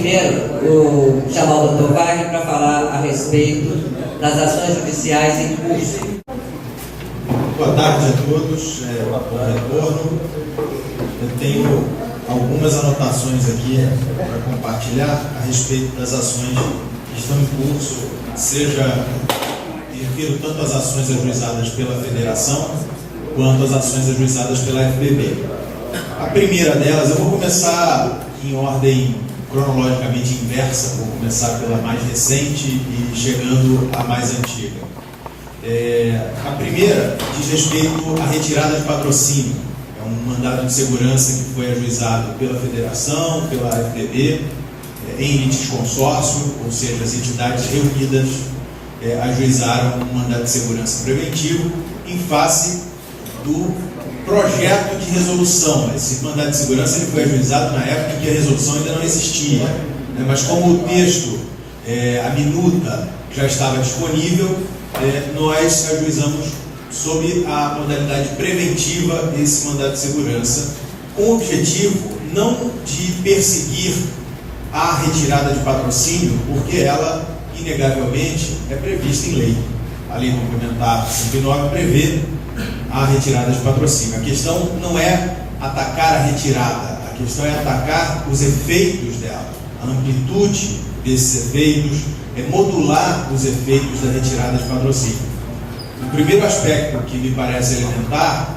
primeiro chamar o Dr. Wagner para falar a respeito das ações judiciais em curso. Boa tarde a todos, bom retorno. Eu tenho algumas anotações aqui para compartilhar a respeito das ações que estão em curso, seja refiro tanto às ações ajuizadas pela Federação quanto às ações ajuizadas pela FBB. A primeira delas, eu vou começar em ordem cronologicamente inversa, vou começar pela mais recente e chegando à mais antiga. A primeira diz respeito à retirada de patrocínio. É um mandado de segurança que foi ajuizado pela Federação, pela FBB, em litisconsórcio, ou seja, as entidades reunidas ajuizaram um mandado de segurança preventivo em face do projeto de resolução. Esse mandado de segurança ele foi ajuizado na época em que a resolução ainda não existia, né? Mas como o texto, a minuta já estava disponível, nós ajuizamos sob a modalidade preventiva esse mandado de segurança, com o objetivo não de perseguir a retirada de patrocínio, porque ela, inegavelmente, é prevista em lei. A Lei Complementar 109 prevê a retirada de patrocínio. A questão não é atacar a retirada, a questão é atacar os efeitos dela, a amplitude desses efeitos, modular os efeitos da retirada de patrocínio. O primeiro aspecto que me parece elementar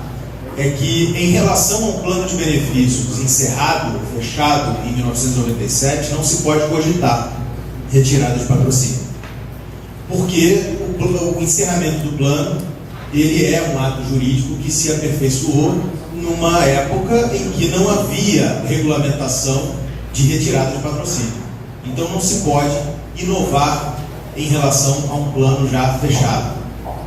é que, em relação ao plano de benefícios encerrado, fechado em 1997, não se pode cogitar retirada de patrocínio, porque o encerramento do plano ele é um ato jurídico que se aperfeiçoou numa época em que não havia regulamentação de retirada de patrocínio. Então não se pode inovar em relação a um plano já fechado.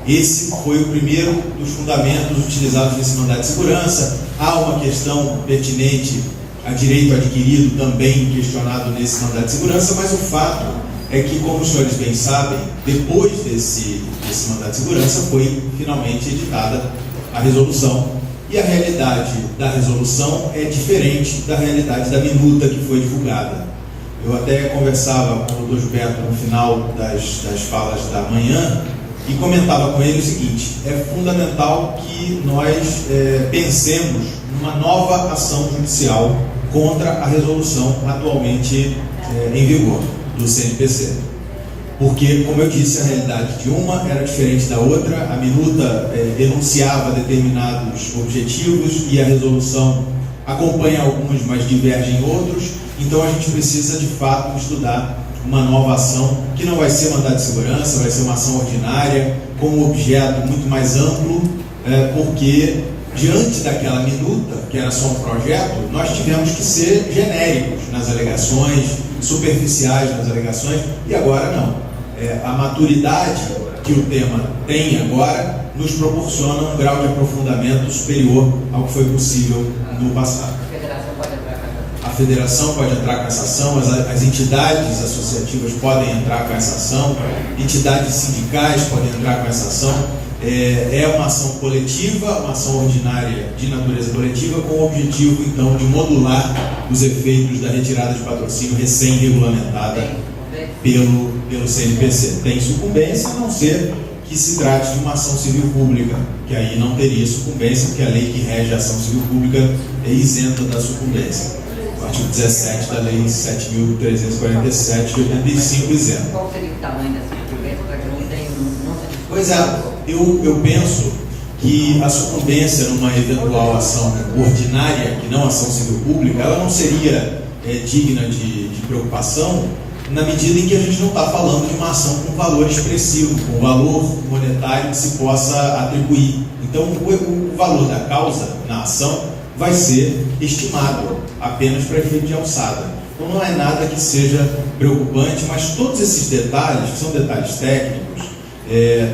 Esse foi o primeiro dos fundamentos utilizados nesse mandado de segurança. Há uma questão pertinente a direito adquirido também questionado nesse mandado de segurança, mas o fato é que, como os senhores bem sabem, depois desse mandado de segurança foi finalmente editada a resolução, e a realidade da resolução é diferente da realidade da minuta que foi divulgada. Eu até conversava com o Dr. Gilberto no final das falas da manhã e comentava com ele o seguinte: é fundamental que nós pensemos numa nova ação judicial contra a resolução atualmente em vigor do CNPC. Porque, como eu disse, a realidade de uma era diferente da outra, a minuta enunciava determinados objetivos e a resolução acompanha alguns, mas diverge em outros. Então a gente precisa, de fato, estudar uma nova ação, que não vai ser mandado de segurança, vai ser uma ação ordinária, com um objeto muito mais amplo, porque, diante daquela minuta, que era só um projeto, nós tivemos que ser genéricos nas alegações, superficiais nas alegações, e agora não. A maturidade que o tema tem agora nos proporciona um grau de aprofundamento superior ao que foi possível no passado. A federação pode entrar com essa ação, as entidades associativas podem entrar com essa ação, entidades sindicais podem entrar com essa ação. É uma ação coletiva, uma ação ordinária de natureza coletiva, com o objetivo, então, de modular os efeitos da retirada de patrocínio recém-regulamentada pelo CNPC. Tem sucumbência, a não ser que se trate de uma ação civil pública, que aí não teria sucumbência, porque a lei que rege a ação civil pública é isenta da sucumbência. O artigo 17 da Lei 7.347 de 85 isenta. Qual seria o tamanho dessa sucumbência para que não tenha Pois é, eu penso que a sucumbência numa eventual ação ordinária, que não ação civil pública, ela não seria digna de preocupação, na medida em que a gente não está falando de uma ação com valor expressivo, com valor monetário que se possa atribuir. Então, o valor da causa na ação vai ser estimado apenas para efeito de alçada. Então, não é nada que seja preocupante, mas todos esses detalhes, que são detalhes técnicos,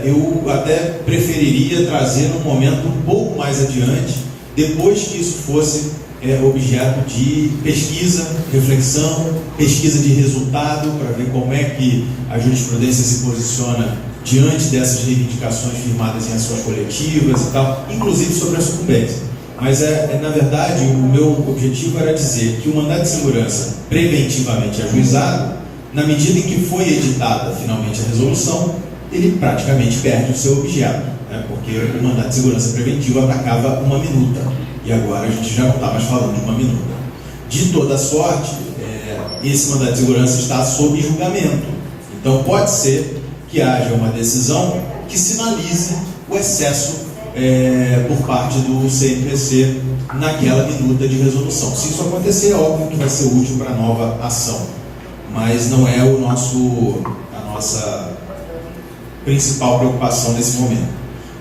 eu até preferiria trazer num momento um pouco mais adiante, depois que isso fosse objeto de pesquisa, reflexão, pesquisa de resultado, para ver como é que a jurisprudência se posiciona diante dessas reivindicações firmadas em ações coletivas e tal, inclusive sobre a sucumbência. Mas, na verdade, o meu objetivo era dizer que o mandado de segurança preventivamente ajuizado, na medida em que foi editada finalmente a resolução, ele praticamente perde o seu objeto, né? Porque o mandado de segurança preventivo atacava uma minuta, e agora a gente já não está mais falando de uma minuta. De toda sorte, esse mandado de segurança está sob julgamento. Então pode ser que haja uma decisão que sinalize o excesso por parte do CNPC naquela minuta de resolução. Se isso acontecer, é óbvio que vai ser útil para a nova ação, mas não é a nossa principal preocupação nesse momento.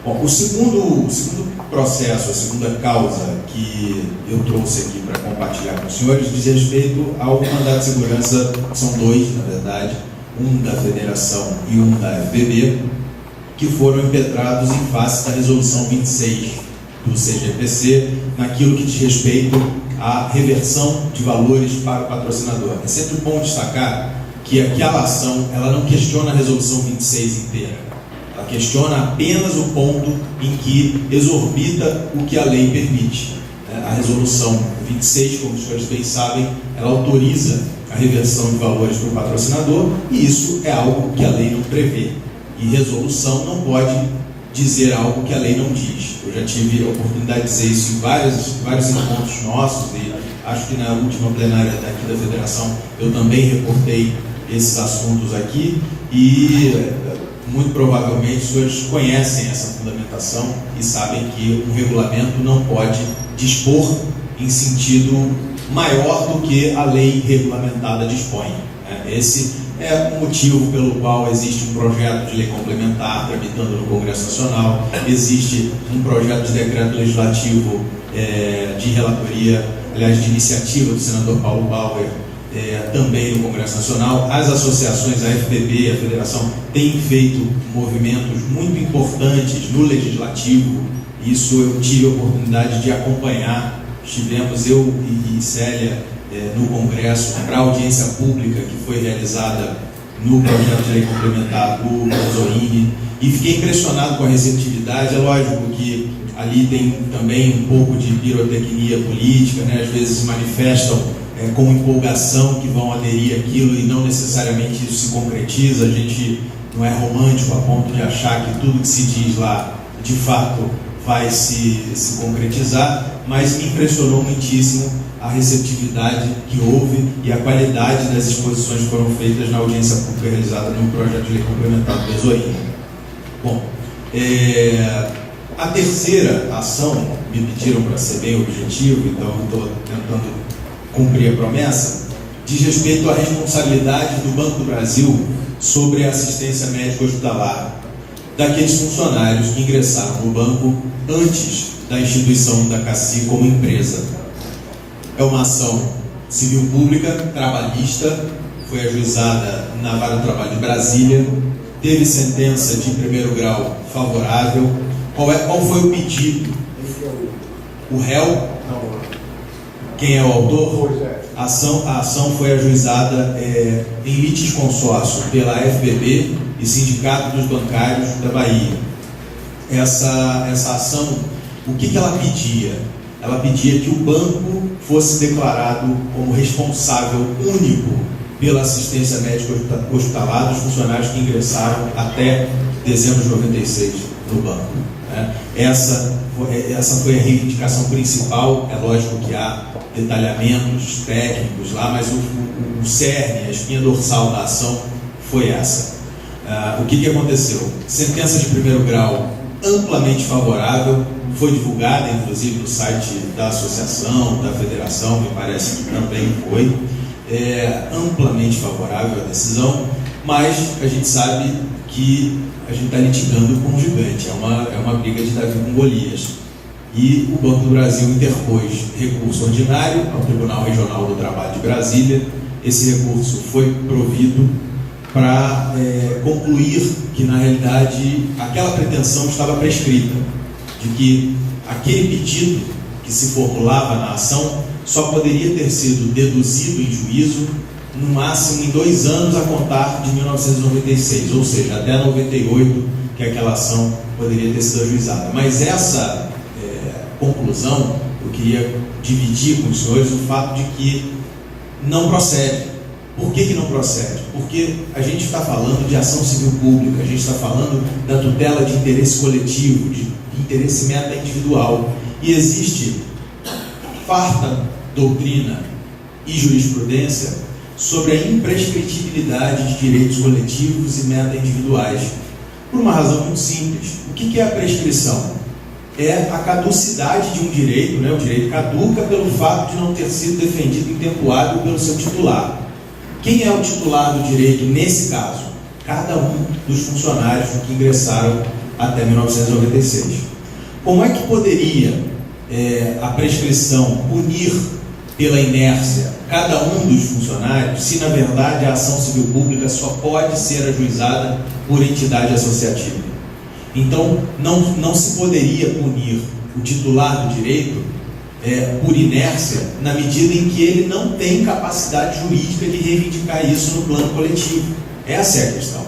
Bom, o segundo processo, a segunda causa que eu trouxe aqui para compartilhar com os senhores diz respeito ao mandado de segurança, são dois, na verdade, um da Federação e um da FBB, que foram impetrados em face da resolução 26 do CGPC, naquilo que diz respeito à reversão de valores para o patrocinador. É sempre bom destacar que aquela ação ela não questiona a resolução 26 inteira. Ela questiona apenas o ponto em que exorbita o que a lei permite. A resolução 26, como os senhores bem sabem, ela autoriza a reversão de valores para o patrocinador, e isso é algo que a lei não prevê. E resolução não pode dizer algo que a lei não diz. Eu já tive a oportunidade de dizer isso em vários encontros nossos, e acho que na última plenária aqui da Federação eu também reportei esses assuntos aqui, e muito provavelmente os senhores conhecem essa fundamentação e sabem que um regulamento não pode dispor em sentido maior do que a lei regulamentada dispõe. Esse é o motivo pelo qual existe um projeto de lei complementar tramitando no Congresso Nacional, existe um projeto de decreto legislativo de relatoria, aliás, de iniciativa do senador Paulo Bauer, também no Congresso Nacional. As associações, a FBB, a Federação, têm feito movimentos muito importantes no Legislativo. Isso eu tive a oportunidade de acompanhar. Estivemos, eu e Célia, no Congresso, para a audiência pública que foi realizada no projeto de lei complementar do Zoini, e fiquei impressionado com a receptividade. É lógico que ali tem também um pouco de pirotecnia política, né? Às vezes se manifestam com empolgação que vão aderir àquilo e não necessariamente isso se concretiza. A gente não é romântico a ponto de achar que tudo que se diz lá de fato vai se concretizar, mas me impressionou muitíssimo a receptividade que houve e a qualidade das exposições que foram feitas na audiência pública realizada no projeto de lei complementar do Zoini. Bom, a terceira ação, me pediram para ser bem objetivo, então eu estou tentando cumprir a promessa, diz respeito à responsabilidade do Banco do Brasil sobre a assistência médica hospitalar daqueles funcionários que ingressaram no banco antes da instituição da CACI como empresa. É uma ação civil pública, trabalhista, foi ajuizada na Vara do Trabalho de Brasília, teve sentença de primeiro grau favorável. Qual foi o pedido? O réu? Quem é o autor? A ação foi ajuizada em litisconsórcio pela FBB e Sindicato dos Bancários da Bahia. Essa ação, o que ela pedia? Ela pedia que o banco fosse declarado como responsável único pela assistência médica hospitalar dos funcionários que ingressaram até dezembro de 96 no banco. Essa foi a reivindicação principal. É lógico que há detalhamentos técnicos lá, mas o cerne, a espinha dorsal da ação foi essa. O que aconteceu? Sentença de primeiro grau amplamente favorável, foi divulgada inclusive no site da associação, da federação, me parece que também foi amplamente favorável à decisão, mas a gente sabe que a gente está litigando com um gigante, é uma briga de Davi com Golias. E o Banco do Brasil interpôs recurso ordinário ao Tribunal Regional do Trabalho de Brasília. Esse recurso foi provido para concluir que, na realidade, aquela pretensão estava prescrita, de que aquele pedido que se formulava na ação só poderia ter sido deduzido em juízo no máximo em 2 anos a contar de 1996, ou seja, até 98 que aquela ação poderia ter sido ajuizada. Mas essa conclusão queria dividir com os senhores o fato de que não procede. Por que não procede? Porque a gente está falando de ação civil pública, a gente está falando da tutela de interesse coletivo, de interesse meta-individual. E existe farta doutrina e jurisprudência sobre a imprescritibilidade de direitos coletivos e meta-individuais, por uma razão muito simples. O que é a prescrição? É a caducidade de um direito, né? O direito caduca pelo fato de não ter sido defendido em tempo hábil pelo seu titular. Quem é o titular do direito nesse caso? Cada um dos funcionários que ingressaram até 1996. Como é que poderia a prescrição punir pela inércia cada um dos funcionários, se na verdade a ação civil pública só pode ser ajuizada por entidade associativa? Então, não se poderia punir o titular do direito por inércia, na medida em que ele não tem capacidade jurídica de reivindicar isso no plano coletivo. Essa é a questão.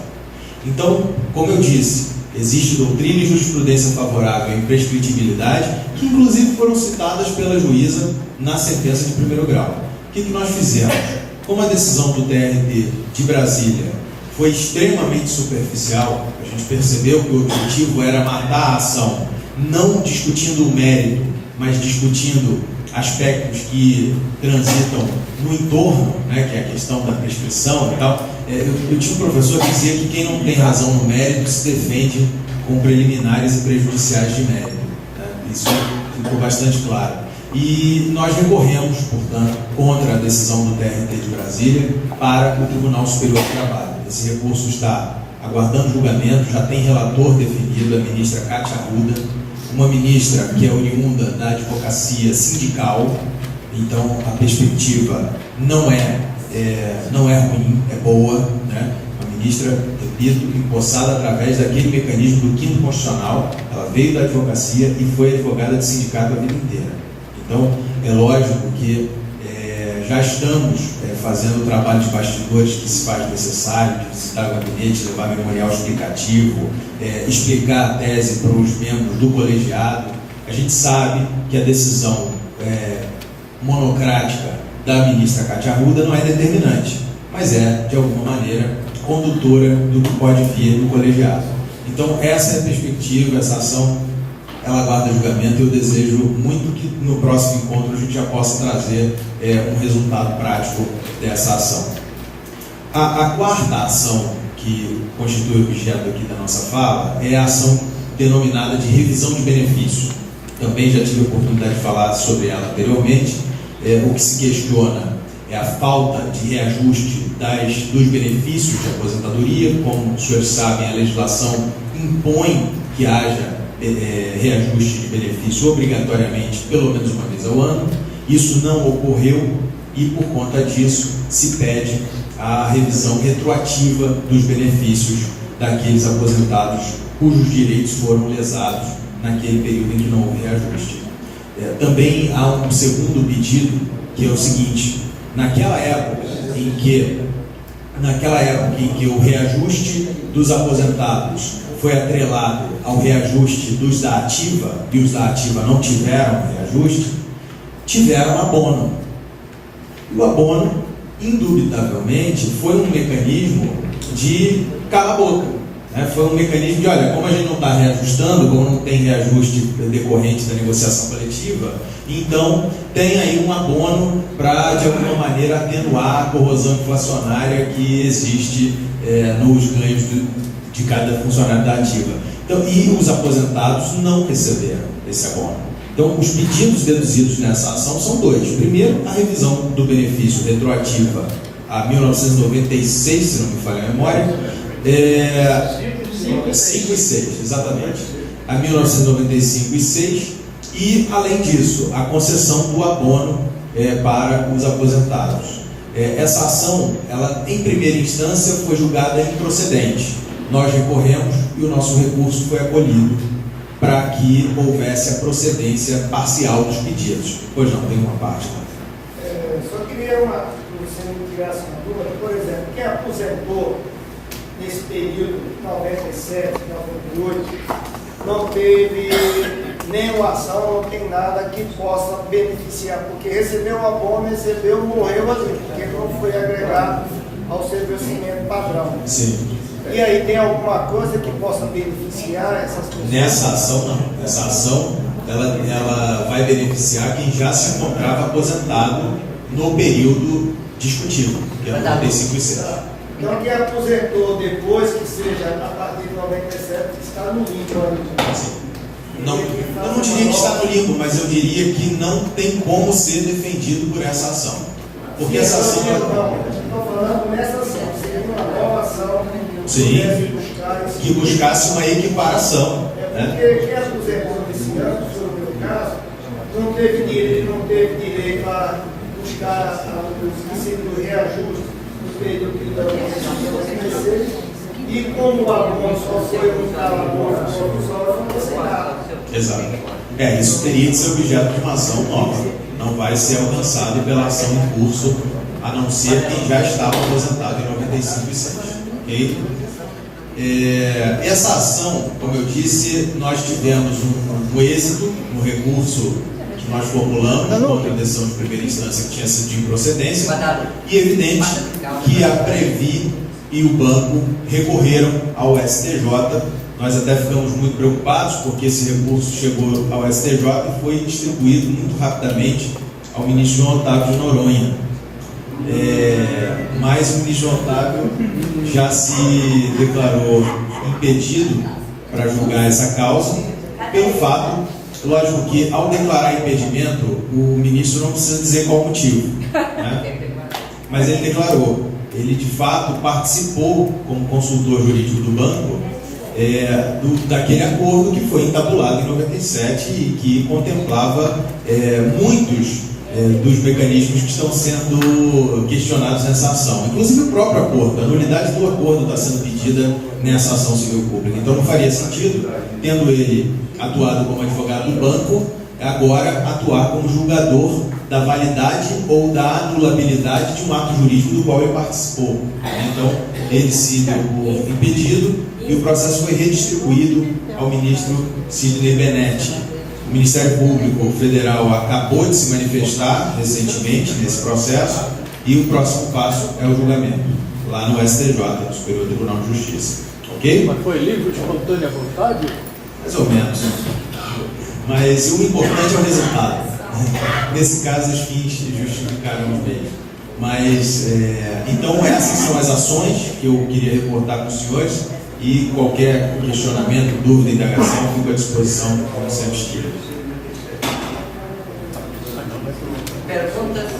Então, como eu disse, existe doutrina e jurisprudência favorável à imprescritibilidade, que inclusive foram citadas pela juíza na sentença de primeiro grau. O que nós fizemos? Como a decisão do TRT de Brasília foi extremamente superficial, a gente percebeu que o objetivo era matar a ação, não discutindo o mérito, mas discutindo aspectos que transitam no entorno, né, que é a questão da prescrição e tal. Eu tinha um professor que dizia que quem não tem razão no mérito se defende com preliminares e prejudiciais de mérito, né? Isso ficou bastante claro. E nós recorremos, portanto, contra a decisão do TRT de Brasília para o Tribunal Superior do Trabalho. Esse recurso está aguardando julgamento, já tem relator definido, a ministra Cátia Arruda, uma ministra que é oriunda da advocacia sindical. Então a perspectiva não é ruim, é boa, né? A ministra, repito, empossada através daquele mecanismo do quinto constitucional. Ela veio da advocacia e foi advogada de sindicato a vida inteira. Então é lógico que já estamos fazendo o trabalho de bastidores que se faz necessário, de visitar o gabinete, levar memorial explicativo, explicar a tese para os membros do colegiado. A gente sabe que a decisão monocrática da ministra Cátia Arruda não é determinante, mas é, de alguma maneira, condutora do que pode vir do colegiado. Então, essa é a perspectiva, essa ação, ela aguarda julgamento, e eu desejo muito que no próximo encontro a gente já possa trazer um resultado prático dessa ação. A quarta ação que constitui o objeto aqui da nossa fala é a ação denominada de revisão de benefício. Também já tive a oportunidade de falar sobre ela anteriormente. O que se questiona é a falta de reajuste dos benefícios de aposentadoria. Como os senhores sabem, a legislação impõe que haja reajuste de benefício obrigatoriamente pelo menos uma vez ao ano. Isso não ocorreu e, por conta disso, se pede a revisão retroativa dos benefícios daqueles aposentados cujos direitos foram lesados naquele período em que não houve reajuste. Também há um segundo pedido, que é o seguinte: naquela época em que o reajuste dos aposentados foi atrelado ao reajuste dos da ativa, e os da ativa não tiveram reajuste, tiveram abono. E o abono, indubitavelmente, foi um mecanismo de cala-boca, né? Foi um mecanismo de, olha, como a gente não está reajustando, como não tem reajuste decorrente da negociação coletiva, então tem aí um abono para, de alguma maneira, atenuar a corrosão inflacionária que existe nos ganhos de cada funcionário da ativa. Então, e os aposentados não receberam esse abono. Então, os pedidos deduzidos nessa ação são dois. Primeiro, a revisão do benefício retroativa a 1996, se não me falha a memória, 5 e 6, exatamente, a 1995 e 6, e, além disso, a concessão do abono para os aposentados. Essa ação, ela, em primeira instância, foi julgada improcedente. Nós recorremos e o nosso recurso foi acolhido para que houvesse a procedência parcial dos pedidos. Pois não, tem uma parte lá. Só queria você me tirasse uma dúvida. Por exemplo, quem aposentou nesse período, 97, 98, não teve nenhuma ação, não tem nada que possa beneficiar, porque recebeu uma bomba, recebeu, morreu ali, porque não foi agregado ao seu vencimento padrão. Sim. E aí tem alguma coisa que possa beneficiar essas pessoas? Nessa ação, não. Nessa ação, ela vai beneficiar quem já se encontrava aposentado no período discutido, que é 95 e 7. Então, quem aposentou depois, que seja a partir de 97, está no limbo ainda. Sim. Não, eu não diria que está no limbo, mas eu diria que não tem como ser defendido por essa ação. Porque essa ação... Estou falando nessa ação, seria uma nova ação Sim, buscar que buscasse uma equiparação. Porque quem aposentou nesse ano, no meu caso, não teve direito a buscar o reajuste no período que da organização, e como o abono só foi um abono provisório, não vai ser nada. Exato. Isso teria de ser objeto de uma ação nova. Não vai ser alcançado pela ação em curso, a não ser quem já estava aposentado em 95 e 7. Ok? Essa ação, como eu disse, nós tivemos um êxito no recurso que nós formulamos contra a decisão de primeira instância que tinha sido de improcedência, e é evidente que a Previ e o banco recorreram ao STJ. Nós até ficamos muito preocupados porque esse recurso chegou ao STJ e foi distribuído muito rapidamente ao ministro João Otávio de Noronha. Mas o ministro João Otávio já se declarou impedido para julgar essa causa pelo fato, lógico que ao declarar impedimento, o ministro não precisa dizer qual motivo, né? Mas ele declarou. Ele de fato participou como consultor jurídico do banco daquele acordo que foi entabulado em 97 e que contemplava muitos dos mecanismos que estão sendo questionados nessa ação. Inclusive o próprio acordo, a nulidade do acordo está sendo pedida nessa ação civil pública. Então não faria sentido, tendo ele atuado como advogado do banco, agora atuar como julgador da validade ou da anulabilidade de um ato jurídico do qual ele participou. Então, ele se deu impedido e o processo foi redistribuído ao ministro Sidney Benetti. O Ministério Público Federal acabou de se manifestar recentemente nesse processo e o próximo passo é o julgamento, lá no STJ, no Superior Tribunal de Justiça. Ok? Mas foi livre de espontânea vontade? Mais ou menos. Mas o importante é o resultado. Nesse caso, os fins justificaram os meios. Mas, então, essas são as ações que eu queria reportar com os senhores e qualquer questionamento, dúvida, indagação, fico à disposição, como sempre estive. Perguntas?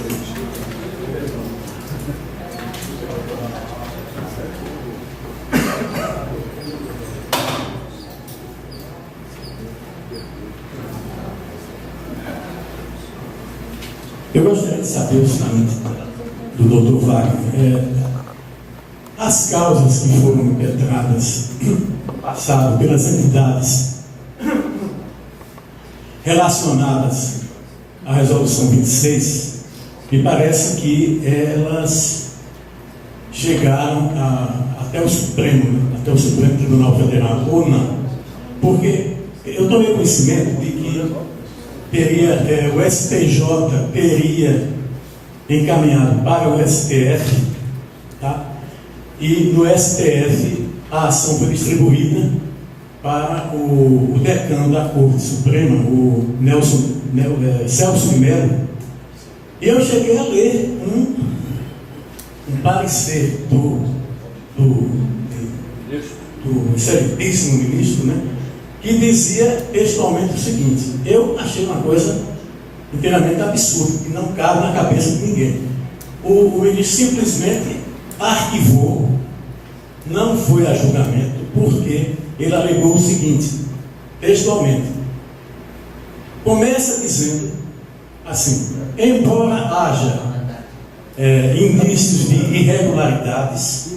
Eu gostaria de saber o seguinte, do Dr. Wagner. As causas que foram impetradas no passado pelas entidades relacionadas à Resolução 26, me parece que elas chegaram até o Supremo Tribunal Federal, ou não? Porque eu tomei conhecimento de que o STJ teria encaminhado para o STF, tá? E no STF a ação foi distribuída para o decano da Corte Suprema, o Celso de Mello. E eu cheguei a ler um parecer do excelentíssimo ministro, né, que dizia textualmente o seguinte: eu achei uma coisa inteiramente absurda, que não cabe na cabeça de ninguém. O ministro simplesmente arquivou, não foi a julgamento, porque ele alegou o seguinte, textualmente. Começa dizendo assim: embora haja indícios de irregularidades,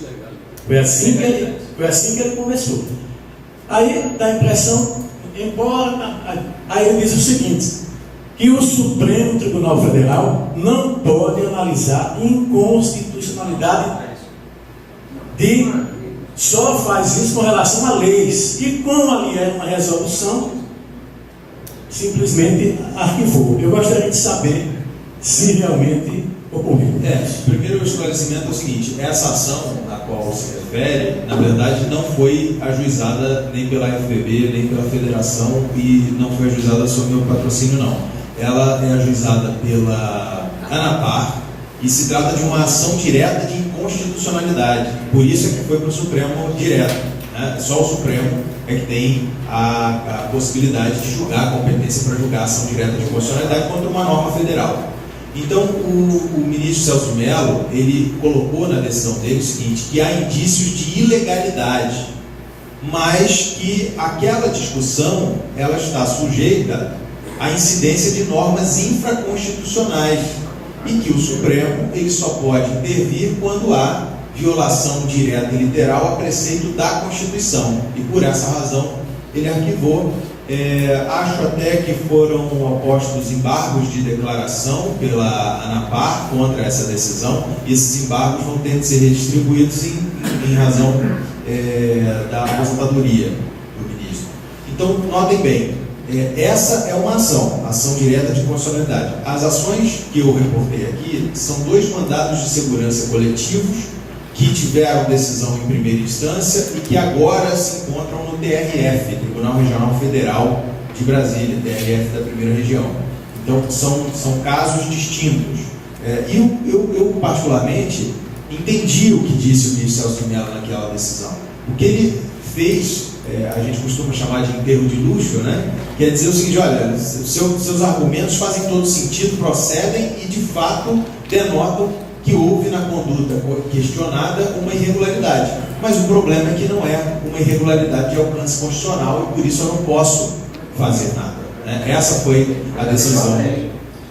foi assim que ele começou. Aí dá a impressão, aí ele diz o seguinte, que o Supremo Tribunal Federal não pode analisar inconstitucionalidade só faz isso com relação a leis. E como ali é uma resolução, simplesmente arquivou. Eu gostaria de saber se realmente ocorreu. Primeiro o esclarecimento é o seguinte: essa ação a qual se refere, na verdade, não foi ajuizada nem pela FPB, nem pela Federação, e não foi ajuizada sob meu patrocínio, não. Ela é ajuizada pela ANAPAR e se trata de uma ação direta de inconstitucionalidade. Por isso é que foi para o Supremo direto, né? Só o Supremo é que tem a possibilidade de julgar, a competência para julgar a ação direta de inconstitucionalidade contra uma norma federal. Então, o ministro Celso de Mello, ele colocou na decisão dele o seguinte, que há indícios de ilegalidade, mas que aquela discussão, ela está sujeita à incidência de normas infraconstitucionais e que o Supremo, ele só pode intervir quando há violação direta e literal a preceito da Constituição. E por essa razão, ele arquivou. Acho até que foram postos embargos de declaração pela ANAPAR contra essa decisão, e esses embargos vão ter de ser redistribuídos em razão da aposentadoria do ministro. Então, notem bem, essa é uma ação direta de constitucionalidade. As ações que eu reportei aqui são 2 mandados de segurança coletivos que tiveram decisão em primeira instância e que agora se encontram no TRF, Tribunal Regional Federal de Brasília, TRF da primeira região. Então, são casos distintos. Eu, particularmente, entendi o que disse o ministro Celso de Mello naquela decisão. O que ele fez, a gente costuma chamar de enterro de luxo, né? Quer dizer o seguinte: olha, seus argumentos fazem todo sentido, procedem e, de fato, denotam que houve na conduta questionada uma irregularidade. Mas o problema é que não é uma irregularidade de alcance constitucional e por isso eu não posso fazer nada, né? Essa foi a decisão.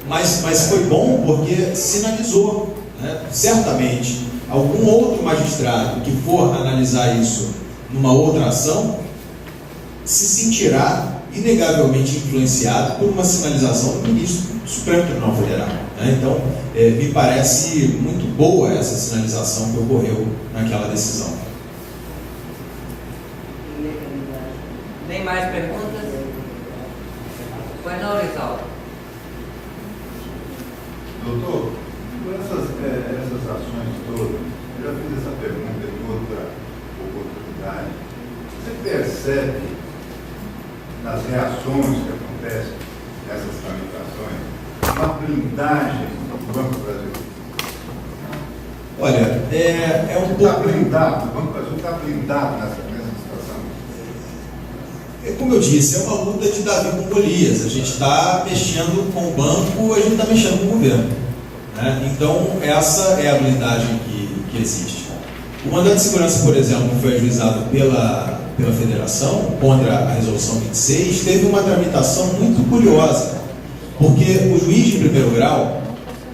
Mas foi bom porque sinalizou, né? Certamente, algum outro magistrado que for analisar isso numa outra ação se sentirá inegavelmente influenciado por uma sinalização do ministro do Supremo Tribunal Federal, né? Então, me parece muito boa essa sinalização que ocorreu naquela decisão. Tem mais perguntas? Pois não, Rizal. Doutor, por essas ações todas, eu já fiz essa pergunta em outra oportunidade. Você percebe nas reações que acontecem nessas tramitações uma blindagem do Banco Brasil? Olha, é um pouco... blindado, o Banco Brasil está blindado nessa situação. Como eu disse, é uma luta de Davi com Golias. A gente está mexendo com o banco, a gente está mexendo com o governo, né? Então, essa é a blindagem que existe. O mandado de segurança, por exemplo, que foi ajuizado pela Federação contra a Resolução 26, teve uma tramitação muito curiosa, porque o juiz de primeiro grau,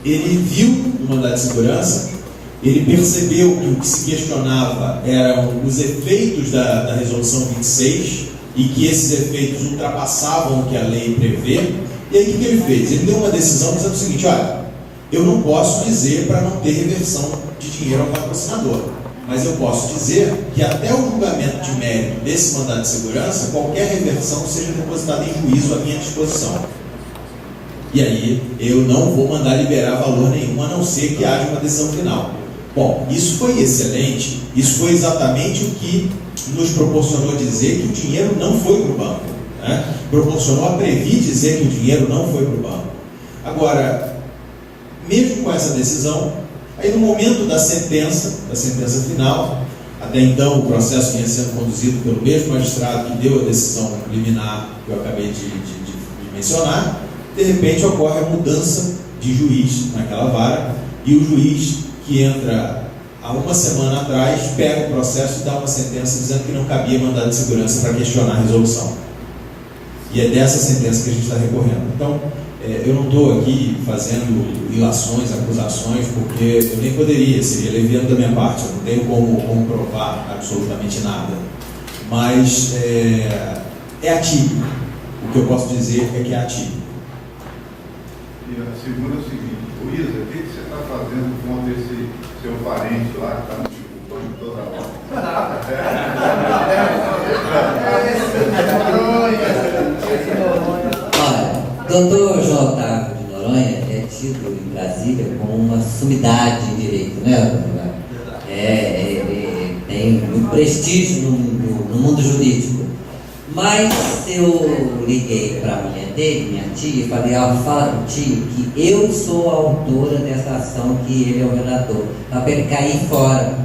ele viu o mandado de segurança, ele percebeu que o que se questionava eram os efeitos da Resolução 26 e que esses efeitos ultrapassavam o que a lei prevê. E aí o que ele fez? Ele deu uma decisão dizendo o seguinte: olha, eu não posso dizer para não ter reversão de dinheiro ao patrocinador, mas eu posso dizer que até o julgamento de mérito desse mandado de segurança, qualquer reversão seja depositada em juízo à minha disposição. E aí eu não vou mandar liberar valor nenhum, a não ser que haja uma decisão final. Bom, isso foi excelente, isso foi exatamente o que nos proporcionou dizer que o dinheiro não foi para o banco, né? Proporcionou a Previ dizer que o dinheiro não foi para o banco. Agora, mesmo com essa decisão, aí no momento da sentença final, até então o processo vinha sendo conduzido pelo mesmo magistrado que deu a decisão liminar que eu acabei de mencionar. De repente ocorre a mudança de juiz naquela vara, e o juiz que entra há uma semana atrás pega o processo e dá uma sentença dizendo que não cabia mandado de segurança para questionar a resolução. E é dessa sentença que a gente está recorrendo. Então, eu não estou aqui fazendo ilações, acusações, porque eu nem poderia, seria leviano da minha parte, eu não tenho como provar absolutamente nada. Mas é atípico. O que eu posso dizer é que é atípico. E a segunda é o seguinte: Luísa, o que você está fazendo contra esse seu parente lá que está me desculpando toda hora? Olha, Doutor João Otávio de Noronha é tido em Brasília como uma sumidade em direito, né, doutor? Ele tem muito prestígio no mundo jurídico. Mas eu liguei para a mulher dele, minha tia, e falei: fala pro tio que eu sou a autora dessa ação, que ele é o relator, para ele cair fora.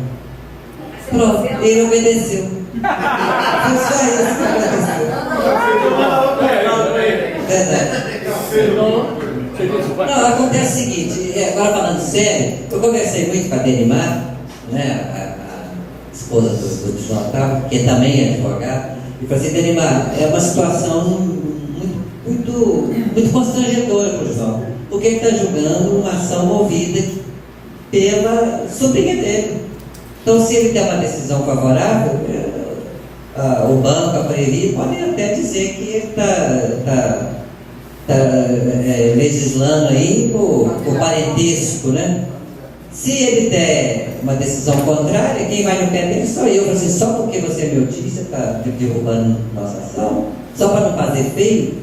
Pronto, ele obedeceu. Foi só isso que obedeceu. Não, acontece o seguinte, agora falando sério, eu conversei muito com a Denimar, né, a esposa do João Otávio, que também é advogado, e falei assim: Denimar, é uma situação muito constrangedora para o João, porque ele está julgando uma ação movida pela sobrinha dele. Então, se ele der uma decisão favorável, o banco, a Previ, podem até dizer que ele está legislando aí por parentesco, né? Se ele der uma decisão contrária, quem vai no pé dele sou eu. Eu assim, só porque você é meu tio, você está derrubando nossa ação, só para não fazer feio.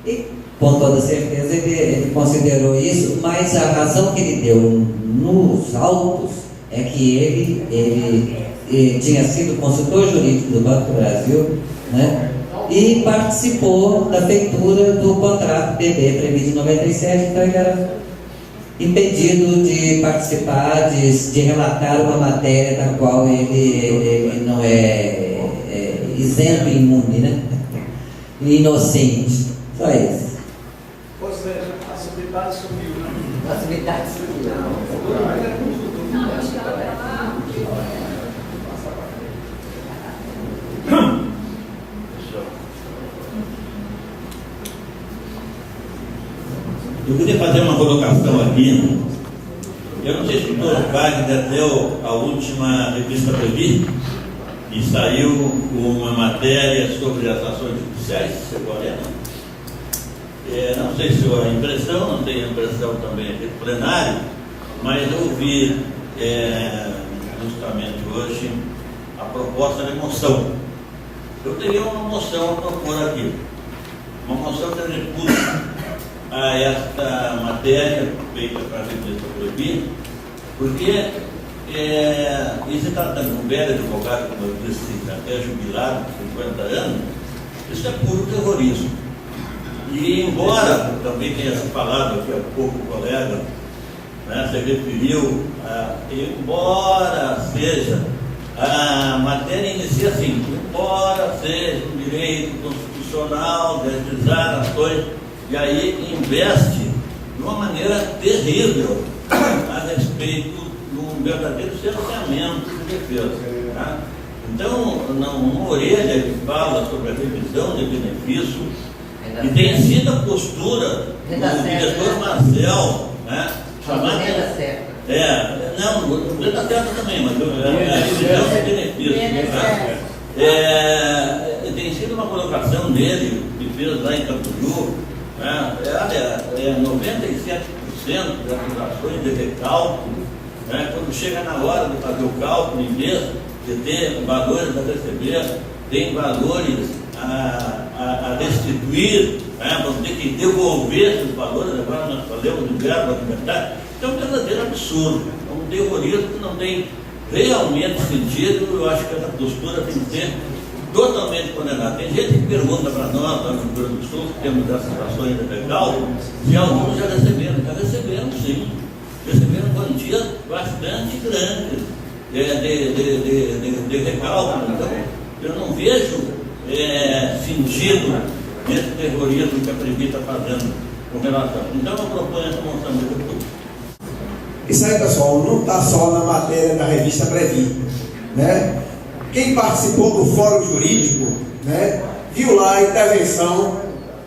E com toda certeza ele considerou isso, mas a razão que ele deu nos autos é que ele tinha sido consultor jurídico do Banco do Brasil, né? E participou da feitura do contrato BB previsto em 97, então ele era impedido de participar, de relatar uma matéria da qual ele não é isento e imune, né? Inocente. Só isso. Ou seja, a subidade sumiu, né? A subidade sumiu. Eu queria fazer uma colocação aqui. Eu não sei se o doutor Wagner leu a última revista Previ, e saiu uma matéria sobre as ações judiciais. Chegou a ler, não? Não sei se é a impressão, não tenho a impressão também aqui do plenário, mas eu vi justamente hoje a proposta de moção. Eu teria uma moção a propor aqui, uma moção de repúdio a esta matéria feita para a revista Previ, porque e se tratando de um velho advogado, como eu disse, até jubilado, 50 anos, isso é puro terrorismo. E embora também tenha se falado aqui há pouco, o colega, né, se referiu, embora seja, a matéria inicia assim: embora seja um direito constitucional de realizar ações, e aí investe de uma maneira terrível a respeito de um verdadeiro cerceamento de defesa. Tá? Então, uma orelha que fala sobre a revisão de benefício, e tem sido a postura do diretor Marcel, né? Chamada Renda certa. Renda certa também, mas a revisão de benefício. Né? Tem sido uma colocação dele, que fez lá em Camboriú, 97% das ações de recálculo, né, quando chega na hora de fazer o cálculo, em vez de ter valores a receber, tem valores a restituir, né, vamos ter que devolver esses valores. Agora nós falamos de verba alimentar. É um verdadeiro absurdo, é um terrorismo que não tem realmente sentido. Eu acho que essa postura tem que ser totalmente condenada. Tem gente que pergunta para nós, lá no Rio Grande do Sul, que temos essas ações de recálculo, se alguns já receberam. Já receberam, sim. Receberam quantias bastante grandes de recálculo. Então, eu não vejo sentido nesse terrorismo que a Previ está fazendo com relação. Então, eu proponho essa moção de repúdio. Isso aí, pessoal, não está só na matéria da revista Previ, né? Quem participou do fórum jurídico, né, viu lá a intervenção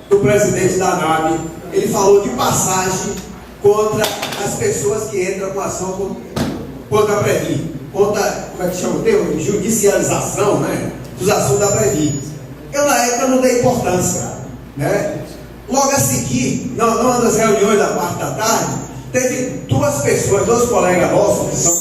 do presidente da ANAB. Ele falou de passagem contra as pessoas que entram com ação contra a Previ, contra, como é que chama o termo? Judicialização, né, dos assuntos da Previ. Eu, na época, não dei importância, né? Logo a seguir, numa das reuniões da parte da tarde, teve duas pessoas, dois colegas nossos, que são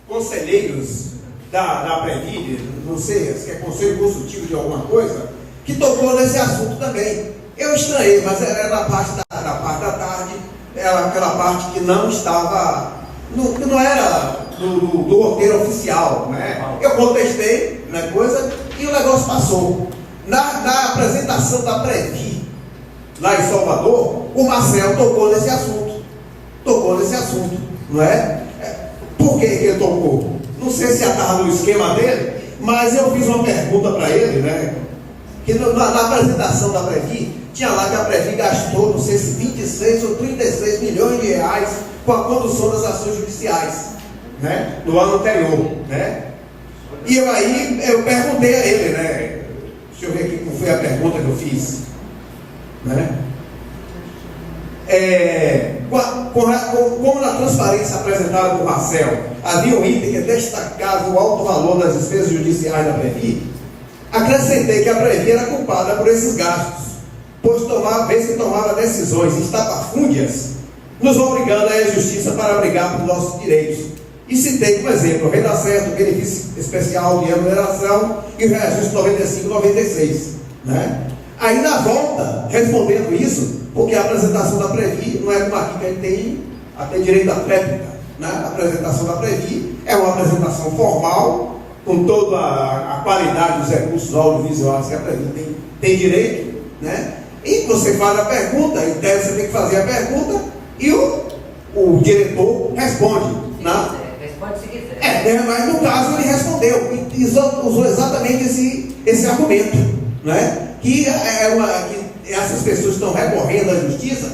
conselheiros da Previ, não sei, se é conselho consultivo de alguma coisa, que tocou nesse assunto também. Eu estranhei, mas era na parte da tarde, era aquela parte que não estava, que não era do roteiro oficial, né? Eu contestei, né, coisa, e o negócio passou. Na apresentação da Previ, lá em Salvador, o Marcel tocou nesse assunto, não é? Por que ele tocou? Não sei se já estava no esquema dele, mas eu fiz uma pergunta para ele, né? Que na apresentação da Previ, tinha lá que a Previ gastou, não sei se 26 ou 36 milhões de reais com a condução das ações judiciais, né? No ano anterior, né? E eu perguntei a ele, né? Deixa eu ver aqui qual foi a pergunta que eu fiz, né? Como na transparência apresentada por Marcel havia um item que destacava o alto valor das despesas judiciais da Previ, acrescentei que a Previ era culpada por esses gastos, pois tomava decisões estapafúndias, nos obrigando a ir à justiça para brigar por nossos direitos. E citei como exemplo o Renda Certo, benefício especial de remuneração e o reajuste 95-96, né? Aí na volta, respondendo isso, porque a apresentação da Previ não é como aqui que a gente tem até direito à réplica, né? A apresentação da Previ é uma apresentação formal, com toda a qualidade dos recursos audiovisuais que a Previ tem direito, né? E você faz a pergunta, em tese você tem que fazer a pergunta e o diretor responde, né? Responde se quiser. Mas no caso ele respondeu, e usou exatamente esse argumento, né? Que essas pessoas estão recorrendo à justiça,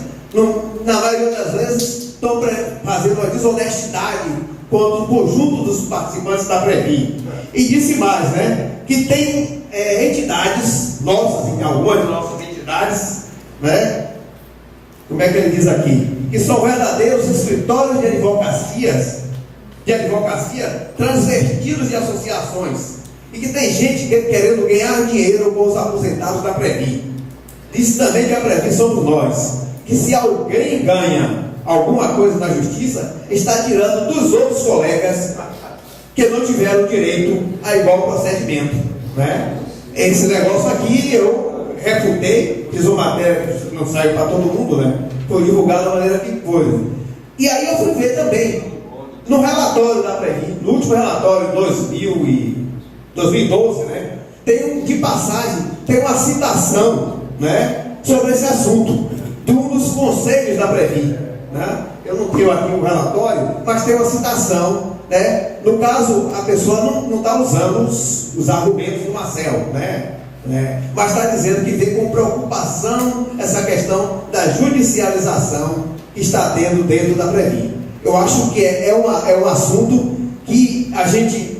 na maioria das vezes estão fazendo uma desonestidade contra o conjunto dos participantes da Previ. E disse mais, né? Que tem entidades nossas, em algumas de nossas entidades, né? Como é que ele diz aqui? Que são verdadeiros escritórios de advocacia transvertidos de associações, e que tem gente querendo ganhar dinheiro com os aposentados da Previ. Disse também que a Previ somos nós, que se alguém ganha alguma coisa na justiça, está tirando dos outros colegas que não tiveram direito a igual procedimento, né? Esse negócio aqui eu refutei, fiz uma matéria que não saiu para todo mundo, né? Foi divulgado da maneira que foi. E aí eu fui ver também, no relatório da Previ, no último relatório de 2012, né? De passagem, tem uma citação, né, sobre esse assunto, de um dos conselhos da Previ, né? Eu não tenho aqui o relatório, mas tem uma citação, né? No caso, a pessoa não está usando os argumentos do Marcel, né? Mas está dizendo que vê com preocupação essa questão da judicialização que está tendo dentro da Previ. Eu acho que é um assunto que a gente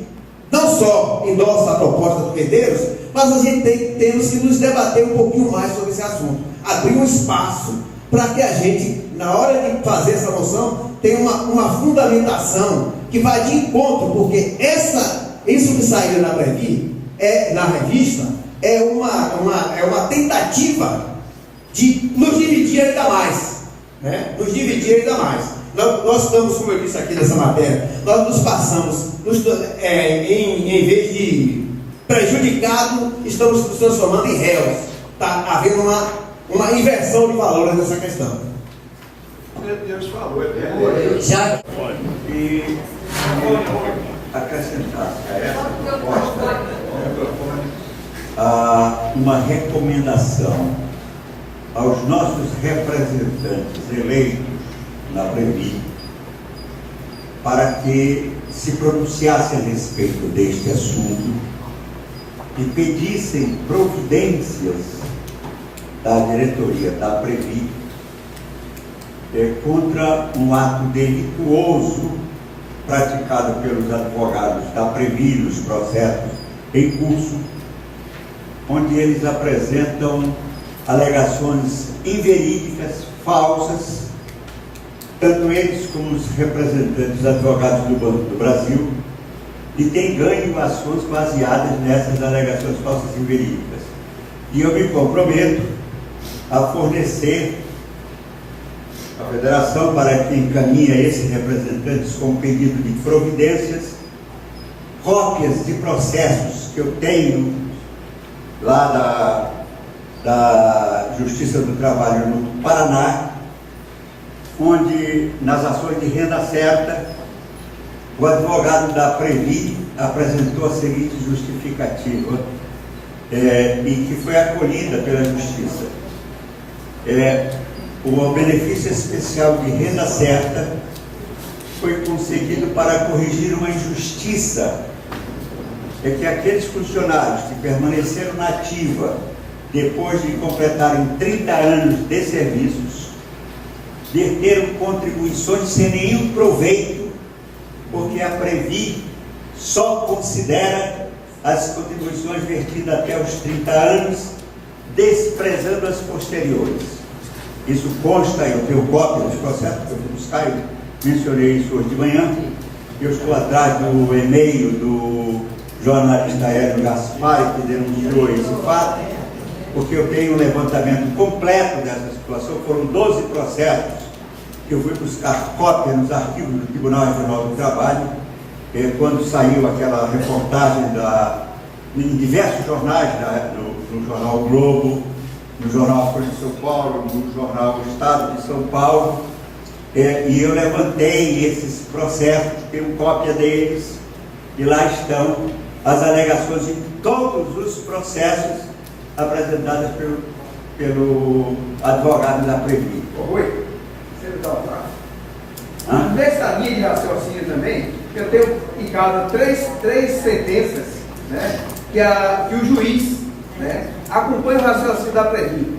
não só endossa a proposta do Medeiros, mas a gente temos que nos debater um pouquinho mais sobre esse assunto, abrir um espaço para que a gente, na hora de fazer essa moção, tenha uma fundamentação que vai de encontro, porque isso que saiu na Previ, na revista, é uma tentativa de nos dividir ainda mais, né? Nos dividir ainda mais. Nós estamos, como eu disse aqui nessa matéria, nós nos passamos, em vez de prejudicado, estamos nos transformando em réus. Está havendo uma inversão de valores nessa questão. Deus falou, Já. E acrescentar a essa proposta uma recomendação aos nossos representantes eleitos na Previ, para que se pronunciassem a respeito deste assunto e pedissem providências da diretoria da Previ contra um ato delituoso praticado pelos advogados da Previ nos processos em curso, onde eles apresentam alegações inverídicas, falsas, tanto eles como os representantes advogados do Banco do Brasil, e têm ganho ações baseadas nessas alegações falsas e inverídicas. E eu me comprometo a fornecer à Federação, para que encaminhe a esses representantes com pedido de providências, cópias de processos que eu tenho lá da Justiça do Trabalho no Paraná, onde, nas ações de renda certa, o advogado da Previ apresentou a seguinte justificativa, e que foi acolhida pela Justiça. O benefício especial de renda certa foi concedido para corrigir uma injustiça, que aqueles funcionários que permaneceram na ativa depois de completarem 30 anos de serviços, verteram contribuições sem nenhum proveito, porque a Previ só considera as contribuições vertidas até os 30 anos, desprezando as posteriores. Isso consta, eu tenho cópia dos processos que eu fui buscar, eu mencionei isso hoje de manhã. Eu estou atrás do e-mail do jornalista Hélio Gaspar, que denunciou esse fato, porque eu tenho um levantamento completo dessa situação. Foram 12 processos que eu fui buscar cópia nos arquivos do Tribunal Regional do Trabalho, quando saiu aquela reportagem em diversos jornais, no Jornal Globo, no Jornal Folha de São Paulo, no Jornal Estado de São Paulo, e eu levantei esses processos, tenho cópia deles, e lá estão as alegações em todos os processos apresentadas pelo advogado da Previ. Oi, você me dá uma frase. Nessa linha de raciocínio também, eu tenho em casa três sentenças, né, que o juiz, né, acompanha o raciocínio da Previ.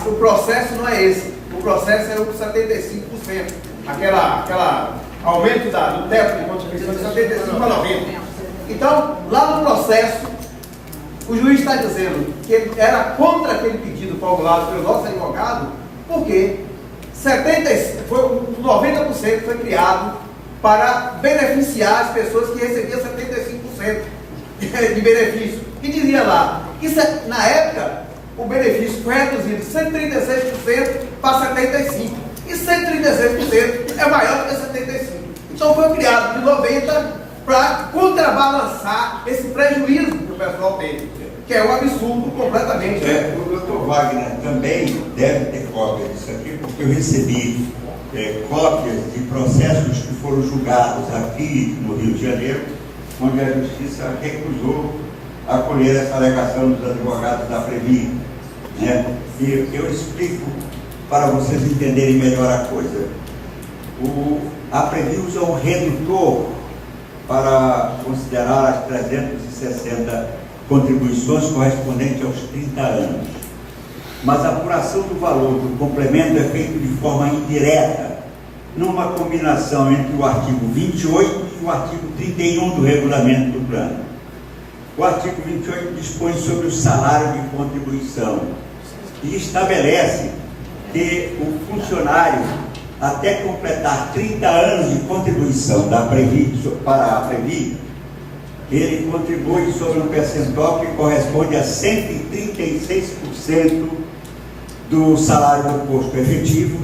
O processo não é esse, o processo é o 75%, aquela aumento do teto de contribuição de 75 para 90%. Então, lá no processo, o juiz está dizendo que ele era contra aquele pedido formulado pelo nosso advogado, porque 90% foi criado para beneficiar as pessoas que recebiam 75% de benefício. E dizia lá, na época, o benefício foi reduzido de 136% para 75%. E 136% é maior do que 75%. Então foi criado de 90% para contrabalançar esse prejuízo que o pessoal tem, que é um absurdo completamente. O doutor Wagner também deve ter cópia disso aqui, porque eu recebi cópias de processos que foram julgados aqui no Rio de Janeiro, onde a Justiça recusou acolher essa alegação dos advogados da Previ. E eu explico para vocês entenderem melhor a coisa. A Previ usa um redutor para considerar as 360 contribuições correspondentes aos 30 anos. Mas a apuração do valor do complemento é feita de forma indireta, numa combinação entre o artigo 28 e o artigo 31 do regulamento do plano. O artigo 28 dispõe sobre o salário de contribuição e estabelece que o funcionário, até completar 30 anos de contribuição para a Previ, ele contribui sobre um percentual que corresponde a 136% do salário do posto efetivo,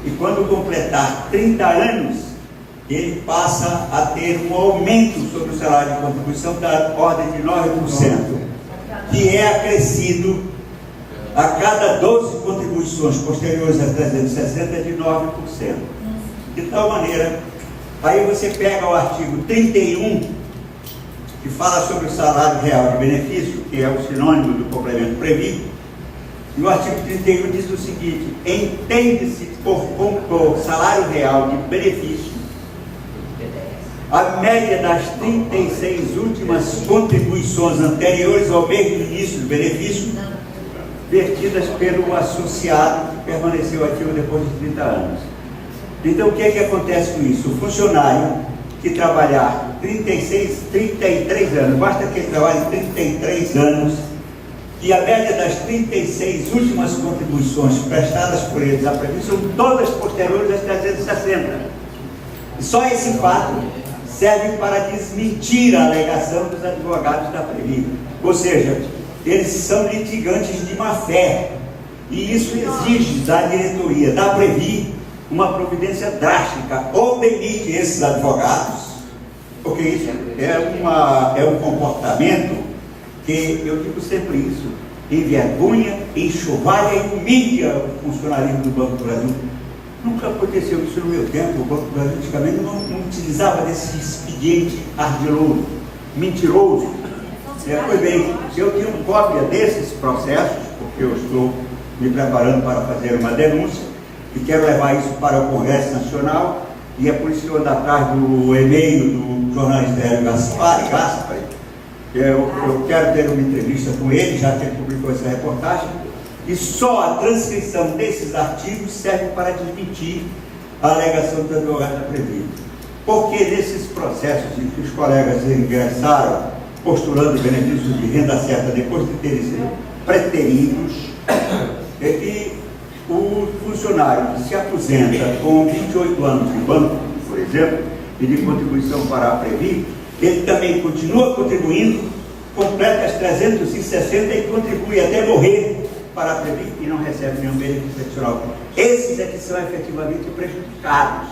e quando completar 30 anos, ele passa a ter um aumento sobre o salário de contribuição da ordem de 9%, que é acrescido a cada 12 contribuições posteriores a 360 de 9%. De tal maneira, aí você pega o artigo 31, que fala sobre o salário real de benefício, que é o sinônimo do complemento Previ, e o artigo 31 diz o seguinte: entende-se por salário real de benefício a média das 36 últimas contribuições anteriores ao mês do início do benefício, vertidas pelo associado que permaneceu ativo depois de 30 anos. Então, o que acontece com isso? O funcionário que trabalhar 33 anos, basta que ele trabalhe 33 anos, e a média das 36 últimas contribuições prestadas por eles à Previ são todas posteriores às 360. E só esse fato serve para desmentir a alegação dos advogados da Previ. Ou seja, eles são litigantes de má fé, e isso exige da diretoria da Previ uma providência drástica. Ou demite esses advogados, porque isso é um comportamento que, eu digo sempre isso, envergonha, enxovalha e humilha o funcionalismo do Banco do Brasil. Nunca aconteceu isso no meu tempo. O Banco do Brasil antigamente não utilizava desse expediente ardiloso, mentiroso. Pois bem, eu tenho cópia desses processos, porque eu estou me preparando para fazer uma denúncia e quero levar isso para o Congresso Nacional, e é por isso que eu ando atrás do e-mail do jornalista Hélio Gaspari. Eu quero ter uma entrevista com ele, já que ele publicou essa reportagem, e só a transcrição desses artigos serve para desmentir a alegação do advogado da Previ. Porque nesses processos em que os colegas ingressaram postulando benefícios de renda certa depois de terem sido preteridos, e o funcionário que se aposenta com 28 anos de banco, por exemplo, e de contribuição para a Previ, ele também continua contribuindo, completa as 360 e contribui até morrer para a Previ e não recebe nenhum benefício adicional. Esses é que são efetivamente prejudicados,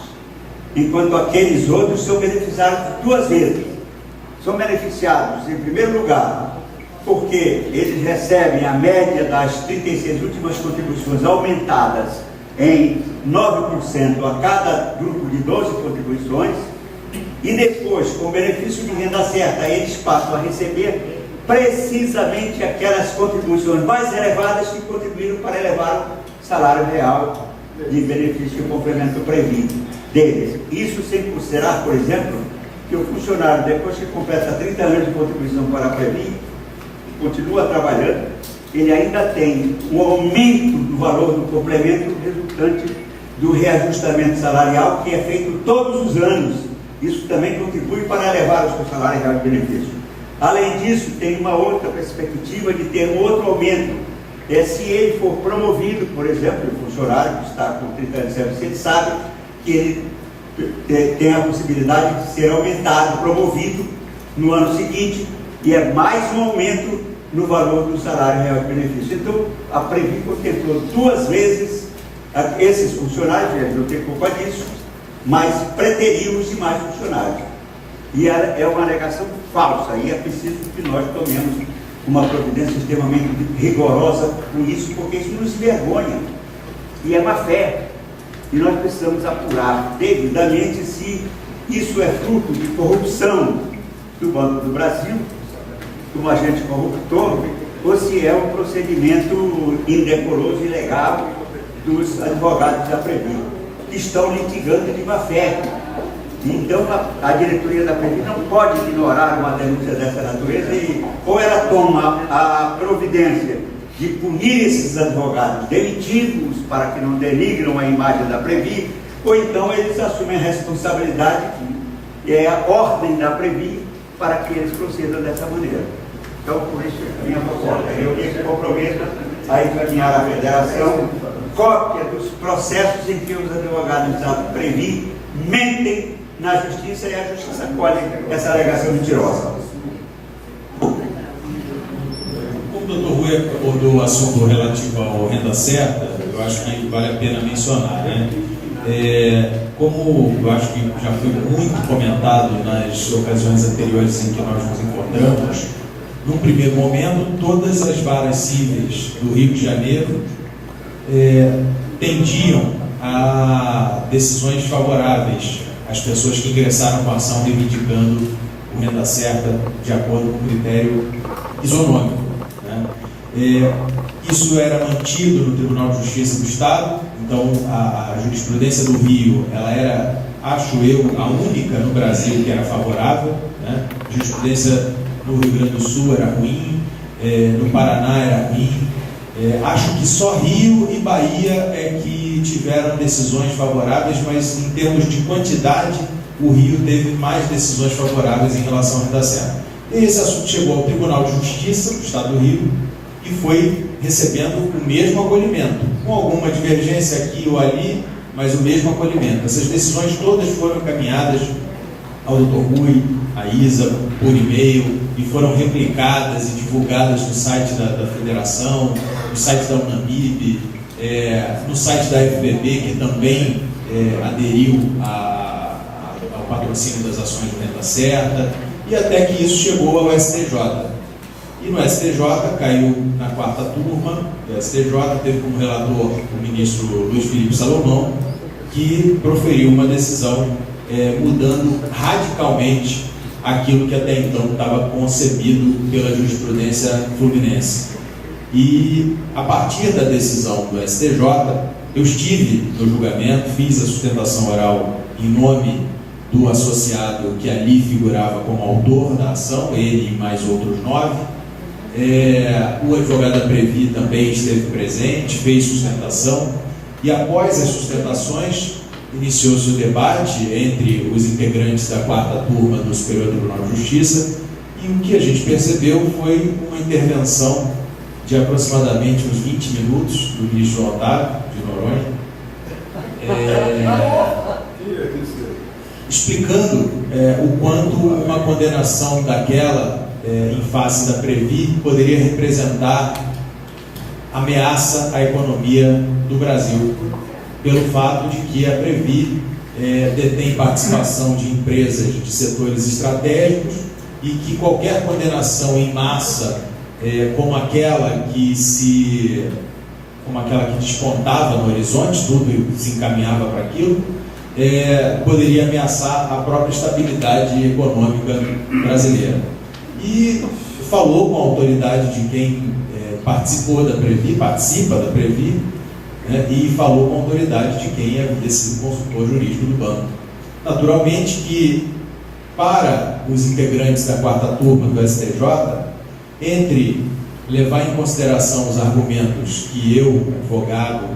enquanto aqueles outros são beneficiados duas vezes. São beneficiados, em primeiro lugar, porque eles recebem a média das 36 últimas contribuições aumentadas em 9% a cada grupo de 12 contribuições, e depois, com o benefício de renda certa, eles passam a receber precisamente aquelas contribuições mais elevadas que contribuíram para elevar o salário real de benefício e complemento previsto deles. Isso sem considerar, por exemplo, que o funcionário, depois que completa 30 anos de contribuição para a Previ, continua trabalhando, ele ainda tem um aumento do valor do complemento resultante do reajustamento salarial, que é feito todos os anos. Isso também contribui para elevar o seu salário real de benefício. Além disso, tem uma outra perspectiva de ter um outro aumento. Se ele for promovido, por exemplo, o funcionário que está com 30 anos de serviço, ele sabe que ele tem a possibilidade de ser aumentado, promovido no ano seguinte, e é mais um aumento no valor do salário real de benefício. Então, a Previ contemplou duas vezes esses funcionários, eles não têm culpa disso, mas preteriu os demais funcionários. E é uma alegação falsa, e é preciso que nós tomemos uma providência extremamente rigorosa com isso, porque isso nos envergonha, e é má fé. E nós precisamos apurar devidamente se isso é fruto de corrupção do Banco do Brasil, de um agente corruptor, ou se é um procedimento indecoroso e ilegal dos advogados da Previ, que estão litigando de má fé. Então a diretoria da Previ não pode ignorar uma denúncia dessa natureza, e ou ela toma a providência de punir esses advogados, demitidos para que não denigram a imagem da Previ, ou então eles assumem a responsabilidade, que é a ordem da Previ, para que eles procedam dessa maneira. Então, por isso, a minha proposta, eu me comprometo a encaminhar à Federação cópia dos processos em que os advogados da Previ mentem na Justiça, e a Justiça acolhe essa alegação mentirosa. O doutor Rui abordou o assunto relativo à renda certa, eu acho que vale a pena mencionar, né? Como eu acho que já foi muito comentado nas ocasiões anteriores em que nós nos encontramos, num primeiro momento, todas as varas cíveis do Rio de Janeiro tendiam a decisões favoráveis às pessoas que ingressaram com a ação reivindicando o renda certa de acordo com o critério isonômico. Isso era mantido no Tribunal de Justiça do Estado. Então a jurisprudência do Rio, ela era, acho eu, a única no Brasil que era favorável, né? A jurisprudência no Rio Grande do Sul era ruim, no Paraná era ruim, acho que só Rio e Bahia é que tiveram decisões favoráveis, mas em termos de quantidade, o Rio teve mais decisões favoráveis em relação à renda certa. E esse assunto chegou ao Tribunal de Justiça do Estado do Rio e foi recebendo o mesmo acolhimento, com alguma divergência aqui ou ali, mas o mesmo acolhimento. Essas decisões todas foram encaminhadas ao Dr. Rui, à Isa, por e-mail, e foram replicadas e divulgadas no site da Federação, no site da Unamib, no site da FBB, que também aderiu ao patrocínio das ações de renda certa, e até que isso chegou ao STJ. E no STJ caiu na quarta turma do STJ, teve como relator o ministro Luiz Felipe Salomão, que proferiu uma decisão mudando radicalmente aquilo que até então estava concebido pela jurisprudência fluminense. E a partir da decisão do STJ, eu estive no julgamento, fiz a sustentação oral em nome do associado que ali figurava como autor da ação, ele e mais outros 9. O advogado da Previ também esteve presente, fez sustentação, e após as sustentações iniciou-se o debate entre os integrantes da quarta turma do Superior Tribunal de Justiça, e o que a gente percebeu foi uma intervenção de aproximadamente uns 20 minutos do ministro Otávio de Noronha, explicando o quanto uma condenação daquela em face da Previ poderia representar ameaça à economia do Brasil, pelo fato de que a Previ detém participação de empresas de setores estratégicos e que qualquer condenação em massa, como aquela que despontava no horizonte, tudo se encaminhava para aquilo, poderia ameaçar a própria estabilidade econômica brasileira. E falou com a autoridade de quem participa da Previ, né, e falou com a autoridade de quem havia sido consultor jurídico do banco. Naturalmente que, para os integrantes da quarta turma do STJ, entre levar em consideração os argumentos que eu, advogado,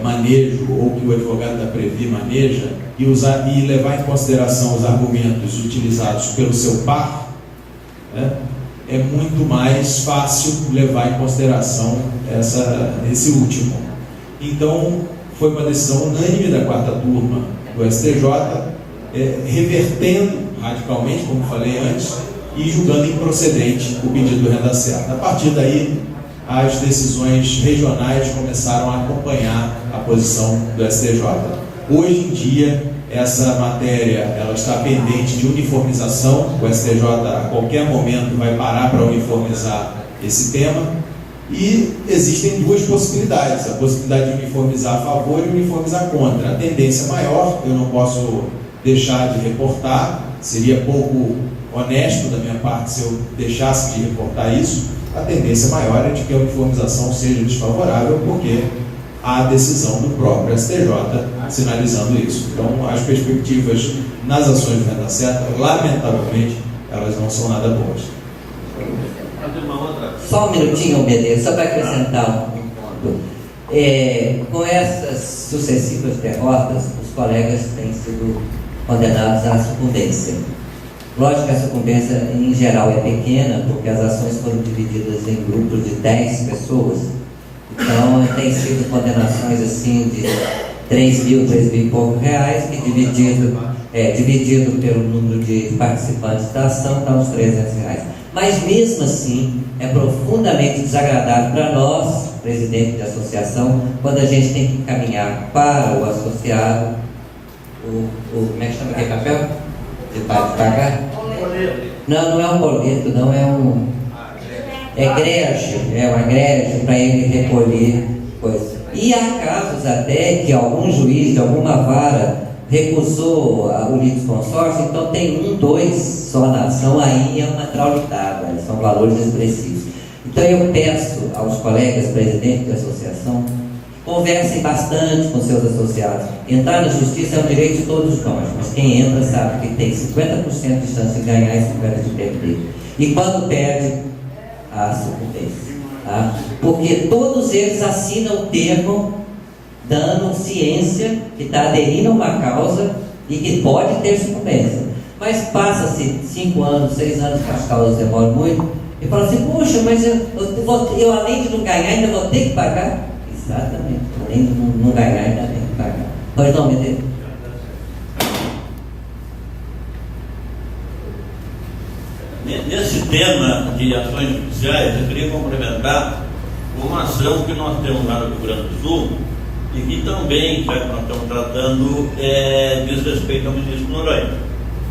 manejo, ou que o advogado da Previ maneja, e levar em consideração os argumentos utilizados pelo seu par, é muito mais fácil levar em consideração esse último. Então, foi uma decisão unânime da quarta turma do STJ, revertendo radicalmente, como falei antes, e julgando improcedente o pedido do renda certa. A partir daí, as decisões regionais começaram a acompanhar a posição do STJ. Hoje em dia, essa matéria ela está pendente de uniformização. O STJ a qualquer momento vai parar para uniformizar esse tema, e existem duas possibilidades: a possibilidade de uniformizar a favor e uniformizar contra. A tendência maior, eu não posso deixar de reportar, seria pouco honesto da minha parte se eu deixasse de reportar isso. A tendência maior é de que a uniformização seja desfavorável, porque há a decisão do próprio STJ sinalizando isso. Então, as perspectivas nas ações de renda certa, lamentavelmente, elas não são nada boas. Só um minutinho, beleza, só para acrescentar um ponto. Com essas sucessivas derrotas, os colegas têm sido condenados à sucumbência. Lógico que a sucumbência, em geral, é pequena, porque as ações foram divididas em grupos de 10 pessoas. Então, tem sido condenações assim de 3 mil e poucos reais, que dividido pelo número de participantes da ação, dá uns 300 reais. Mas, mesmo assim, é profundamente desagradável para nós, presidente de associação, quando a gente tem que encaminhar para o associado como é que chama aquele papel? De pagar? Não é um boleto, não, é um egrégio, uma egrégio para ele recolher coisa. E há casos até que algum juiz de alguma vara recusou o litisconsórcio, então tem 1, 2 só na ação, aí é uma traulitada, são valores expressivos. Então eu peço aos colegas presidentes da associação que conversem bastante com seus associados. Entrar na justiça é um direito de todos nós, mas quem entra sabe que tem 50% de chance de ganhar e 50% de perder. E quando perde, a sucumbência. Tá? Porque todos eles assinam o termo dando ciência que está aderindo a uma causa e que pode ter sucumbência. Mas passa-se 5 anos, 6 anos, que as causas demoram muito, e fala assim: poxa, mas eu além de não ganhar, ainda vou ter que pagar? Exatamente, além de não ganhar, ainda tem que pagar. Pois não, Medeiros? Nesse tema de ações judiciais, eu queria complementar uma ação que nós temos lá no Rio Grande do Sul e que também, já que nós estamos tratando, diz respeito ao ministro Noronha.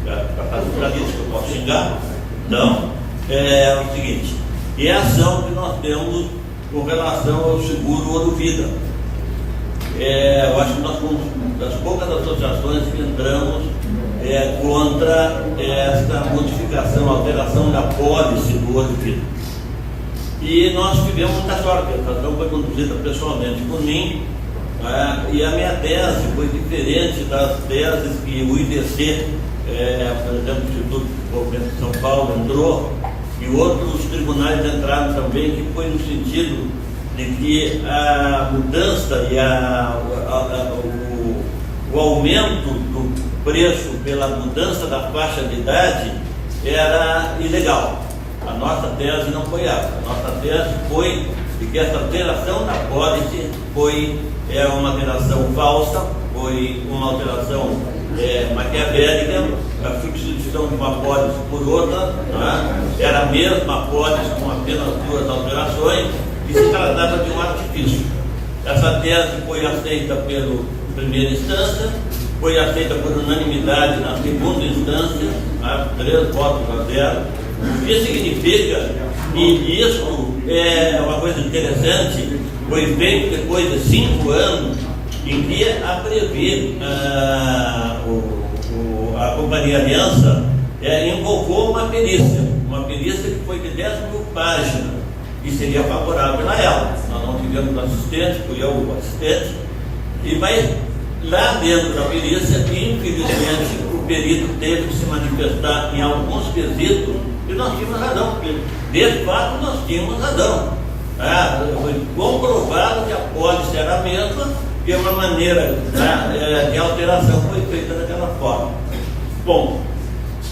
Para fazer isso, eu posso xingar. Então, é o seguinte: e a ação que nós temos com relação ao seguro Ouro Vida. Eu acho que nós fomos das poucas associações que entramos contra esta modificação, alteração da pólice do Ouro Vida. E nós tivemos muita sorte, a ação foi conduzida pessoalmente por mim, e a minha tese foi diferente das teses que o IDC, por exemplo, o Instituto de Desenvolvimento de São Paulo entrou, e outros tribunais entraram também, que foi no sentido de que a mudança e o aumento do preço pela mudança da faixa de idade era ilegal. A nossa tese não foi essa. A nossa tese foi de que essa alteração da pólice foi uma alteração falsa, foi uma alteração maquiavélica, a substituição de uma pólice por outra, era a mesma pólice com apenas 2 alterações, e se tratava de um artifício. Essa tese foi aceita pela primeira instância, foi aceita por unanimidade na segunda instância, 3 votos a 0, o que significa que isso é uma coisa interessante, foi feito depois de 5 anos, em que a Previ, a Companhia Aliança, invocou uma perícia que foi de 10.000 páginas, e seria favorável a ela. Nós não tivemos assistente, fui eu o assistente, mas lá dentro da perícia, infelizmente, o perito teve que se manifestar em alguns quesitos, e nós tínhamos razão, porque de fato nós tínhamos razão. Foi comprovado que a pólice era a mesma, e uma maneira de alteração foi feita daquela forma. Bom,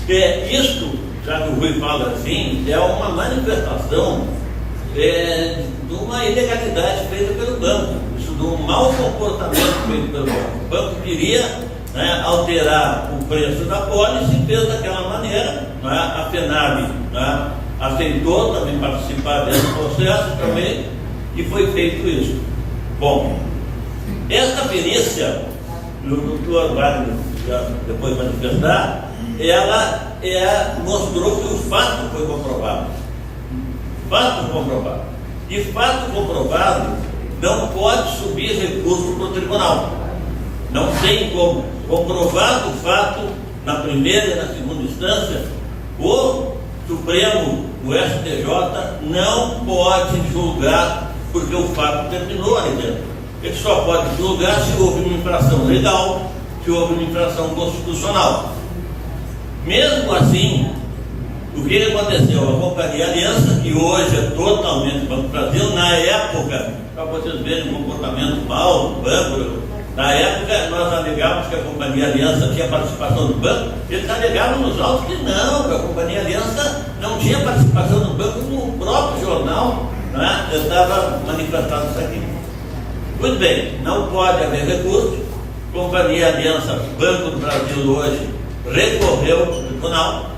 isto, já que o Rui fala assim, é uma manifestação de uma ilegalidade feita pelo banco, isso de um mau comportamento feito pelo banco. O banco queria alterar o preço da pólice e fez daquela maneira. A FENAB aceitou também participar desse processo também, e foi feito isso. Bom, esta perícia, o doutor Wagner já depois manifestar, ela mostrou que o fato foi comprovado. Fato comprovado. E fato comprovado não pode subir recurso para o tribunal. Não tem como. Comprovado o fato na primeira e na segunda instância, o Supremo, o STJ, não pode julgar porque o fato terminou ali dentro. Ele só pode julgar se houve uma infração legal, se houve uma infração constitucional. Mesmo assim, o que aconteceu? A Companhia Aliança, que hoje é totalmente Banco do Brasil, na época, para vocês verem o comportamento mau do banco, na época nós alegávamos que a Companhia Aliança tinha participação do banco, eles alegavam nos autos que não, que a Companhia Aliança não tinha participação do banco, no próprio jornal estava manifestado isso aqui. Muito bem, não pode haver recurso. Companhia Aliança, Banco do Brasil hoje recorreu ao tribunal.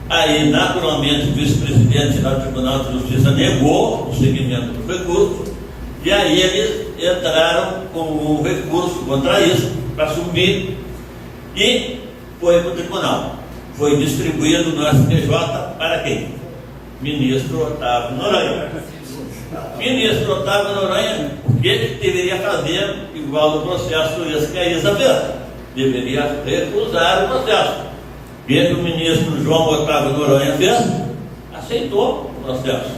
Aí, naturalmente, o vice-presidente do Tribunal de Justiça negou o seguimento do recurso, e aí eles entraram com um recurso contra isso, para subir, e foi para o tribunal. Foi distribuído no STJ para quem? Ministro Otávio Noronha. Ministro Otávio Noronha, o que ele deveria fazer igual no processo esse que a Isa fez? Deveria recusar o processo. O que o ministro João Otávio Noronha fez? Aceitou o processo.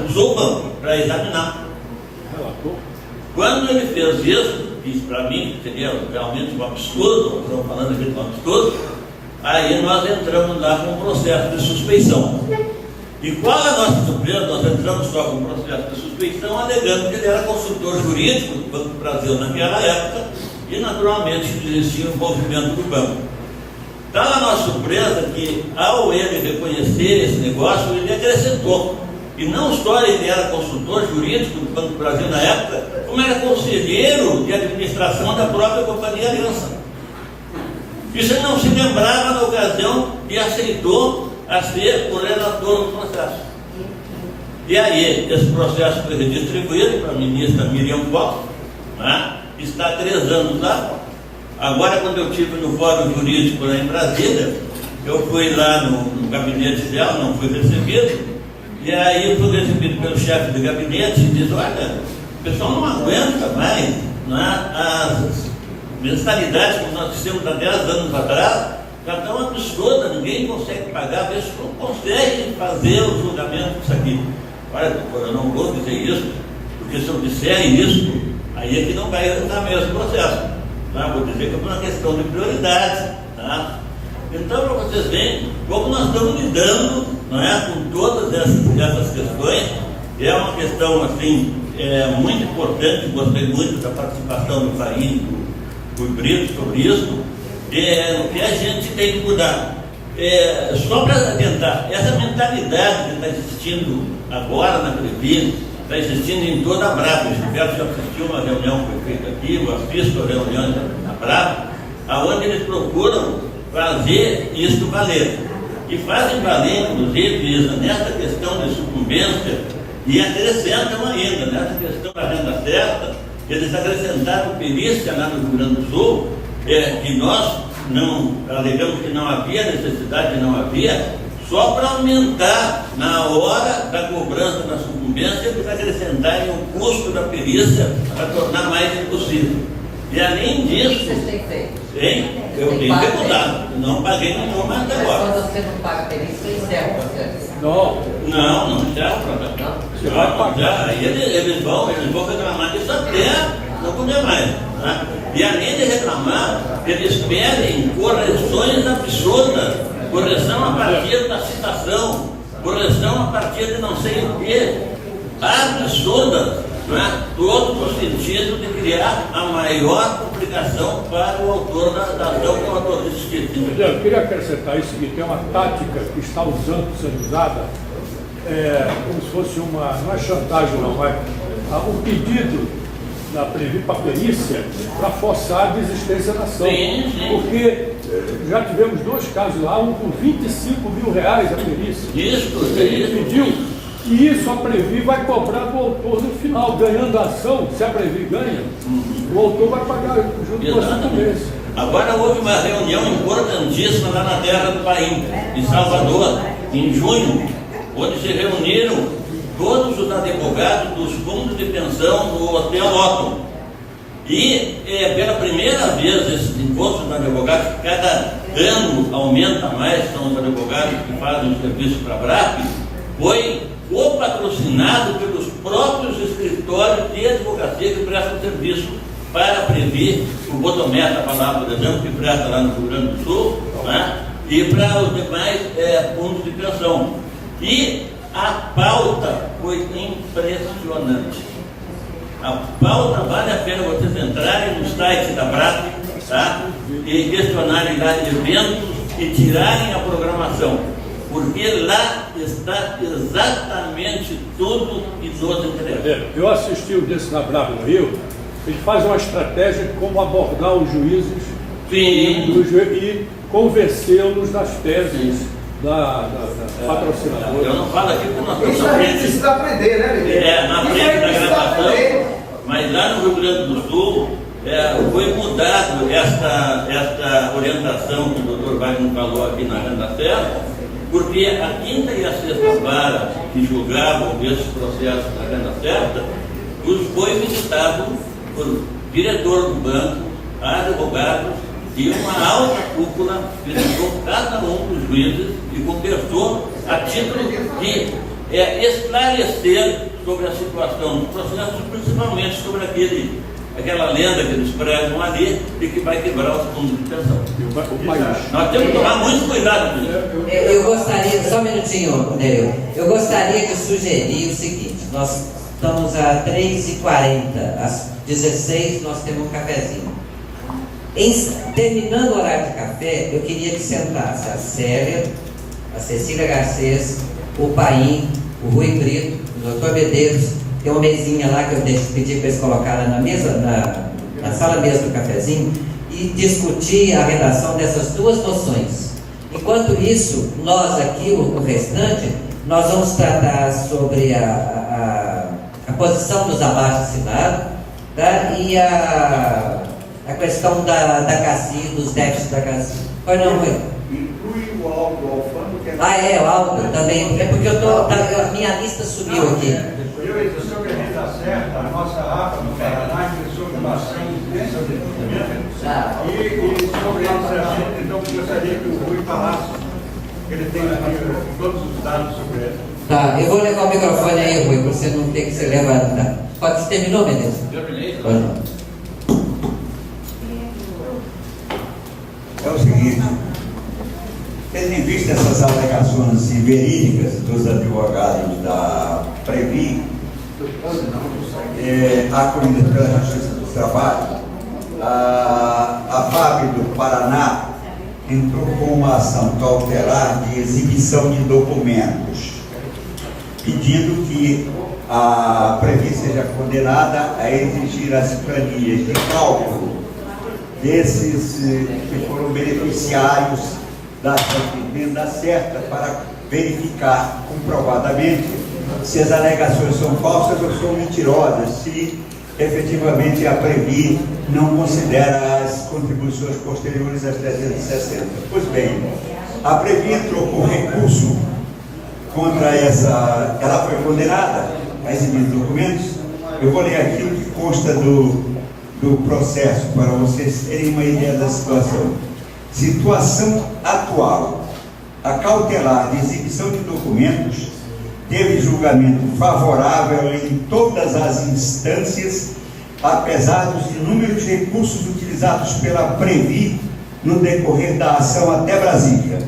Usou o banco para examinar. Quando ele fez isso, que para mim seria realmente um absurdo, estamos falando aqui de um absurdo, aí nós entramos lá com um processo de suspeição. E qual é a nossa surpresa? Nós entramos só com um processo de suspeição, alegando que ele era consultor jurídico do Banco do Brasil naquela época, e naturalmente existia um envolvimento do banco. Estava a nossa surpresa que, ao ele reconhecer esse negócio, ele acrescentou. E não só ele era consultor jurídico do Banco do Brasil na época, como era conselheiro de administração da própria Companhia Aliança. Isso ele não se lembrava na ocasião e aceitou a ser o relator do processo. E aí, esse processo foi redistribuído para a ministra Miriam Koch, está há 3 anos lá. Agora, quando eu estive no Fórum Jurídico lá em Brasília, eu fui lá no gabinete dela, não fui recebido, E aí eu fui recebido pelo chefe do gabinete e diz, olha, o pessoal não aguenta mais, não é? As mensalidades que nós temos há 10 anos atrás já estão absurdas, ninguém consegue pagar, vê se não consegue fazer o julgamento disso aqui. Olha, doutor, eu não vou dizer isso, porque se eu disser isso, aí é que não vai resultar mesmo o processo. Tá? Vou dizer que é uma questão de prioridade. Tá? Então, para vocês verem como nós estamos lidando, não é, com todas essas questões. É uma questão assim, muito importante. Gostei muito da participação do Farim, do Brito sobre isso. O que a gente tem que mudar. Só para adiantar, essa mentalidade que está existindo agora na Previ, está existindo em toda a Brava. Eu já assisti uma reunião que foi feita aqui, eu assisto a reunião na Brava, onde eles procuram fazer isso valer. E fazem valer, inclusive, nessa questão de sucumbência, e acrescentam ainda, nessa questão da renda certa, eles acrescentaram perícia lá no Rio Grande do Sul, que nós não alegamos que não havia necessidade, não havia, só para aumentar na hora da cobrança da sucumbência, eles acrescentarem o custo da perícia para tornar mais impossível. E além disso, vocês têm feito? Eu tenho que mudar, não paguei nenhuma até agora. Mas quando você não paga perícia, você encerra o processo? Não encerra o processo. Aí eles vão reclamar disso até não poder mais. Né? E além de reclamar, eles pedem correções absurdas, correção a partir da citação, correção a partir de não sei o que, absurdas, né? Todo no sentido de criar a maior complicação para o autor da ação, que é o autor desse título. Eu queria acrescentar isso seguinte: tem uma tática que está sendo usada, como se fosse não é chantagem não, é um pedido da Previ para perícia para forçar a desistência da ação. Sim. Porque já tivemos 2 casos lá, um com 25 mil reais a perícia. Ele pediu, e isso a Previ vai cobrar do autor no final, ganhando a ação. Se a Previ ganha, o autor vai pagar junto com a sucumbência. Agora houve uma reunião importantíssima lá na terra do Paim, em Salvador, em junho, onde se reuniram todos os advogados dos fundos de pensão do Hotel Otton. E pela primeira vez esses encontros de advogados, que cada ano aumenta mais, são os advogados que fazem o serviço para a BRAP, foi patrocinado pelos próprios escritórios de advocacia que prestam serviço para Previ, o Botometa, por exemplo, que presta lá no Rio Grande do Sul, né? E para os demais fundos de pensão. E a pauta foi impressionante. A pauta, vale a pena vocês entrarem no site da BRAP, tá? E questionarem lá eventos e tirarem a programação, porque lá está exatamente tudo que nos interessa. Eu assisti o desse na BRAP no Rio. Ele faz uma estratégia de como abordar os juízes e convencê-los das teses da patrocinadora. Eu não falo aqui porque nós estamos Isso a gente precisa aprender, né, Miguel? na frente da gravação, mas lá no Rio Grande do Sul foi mudado esta orientação que o Dr. Wagner falou aqui na renda certa, porque a quinta e a sexta vara que julgavam esses processos na renda certa foi visitado por diretor do banco, advogados e uma alta cúpula visitou cada um dos juízes e conversou a título de esclarecer sobre a situação dos processos, principalmente sobre aquela lenda que eles pregam ali e que vai quebrar os fundos de pensão. Nós temos que tomar muito cuidado com isso. Eu gostaria, só um minutinho, Nereu. Eu gostaria de sugerir o seguinte: nós estamos a 3h40, às 16 nós temos um cafezinho. Terminando o horário de café, eu queria que sentasse a Célia, a Cecília Garcês, o Paim, o Rui Brito, o Dr. Medeiros. Tem uma mesinha lá que eu pedi para eles colocarem na mesa, na sala mesmo do cafezinho, e discutir a redação dessas 2 moções. Enquanto isso, nós aqui, o restante, nós vamos tratar sobre a posição dos abaixo-assinados, tá? E a questão da CACI, dos déficits da CACI. Pois não, Rui? Inclui o alto do Alfano, que é Ah, é, o Aldo também. É porque a minha lista subiu aqui. Sobre a renda certa, a nossa APA no Paraná ingressou com uma ação de desenvolvimento e sobre esse assunto, então eu gostaria que o Rui falasse, que ele tem todos os dados sobre ele. Tá, eu vou levar o microfone aí, Rui, para você não ter que se levantar. Pode terminou, Menezes? Terminei. É o seguinte, tendo em vista essas alegações verídicas dos advogados da Previ, acolhidas pela Justiça do Trabalho, a FAB do Paraná entrou com uma ação cautelar de exibição de documentos, pedindo que a Previ seja condenada a exigir as planilhas de cálculo desses que foram beneficiários da renda certa para verificar comprovadamente se as alegações são falsas ou são mentirosas, se efetivamente a Previ não considera as contribuições posteriores às 360. Pois bem, a Previ entrou com recurso contra essa, ela foi condenada a exibir documentos. Eu vou ler aqui o que consta do processo para vocês terem uma ideia da situação. Situação atual: a cautelar de exibição de documentos teve julgamento favorável em todas as instâncias, apesar dos inúmeros recursos utilizados pela Previ no decorrer da ação até Brasília.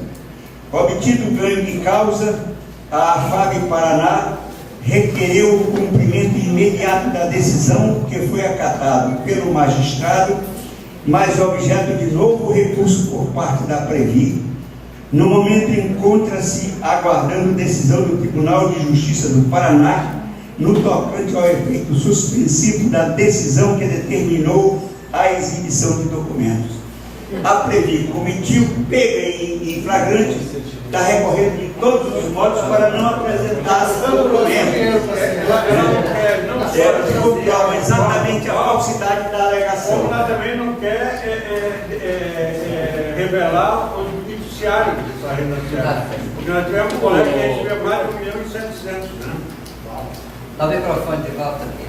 Obtido o ganho de causa, a FAB Paraná requereu o cumprimento imediato da decisão, que foi acatado pelo magistrado, mas objeto de novo recurso por parte da Previ. No momento encontra-se aguardando decisão do Tribunal de Justiça do Paraná no tocante ao efeito suspensivo da decisão que determinou a exibição de documentos. A Previ comitiu, pega em flagrante, está recorrendo de todos os modos para não apresentar os documentos. Comprova exatamente a falsidade da alegação. Como ela também não quer revelar os beneficiários dessa renda certa. Porque nós tivemos um colega que recebeu mais de 1,7 milhão, né? Dá o microfone de volta aqui.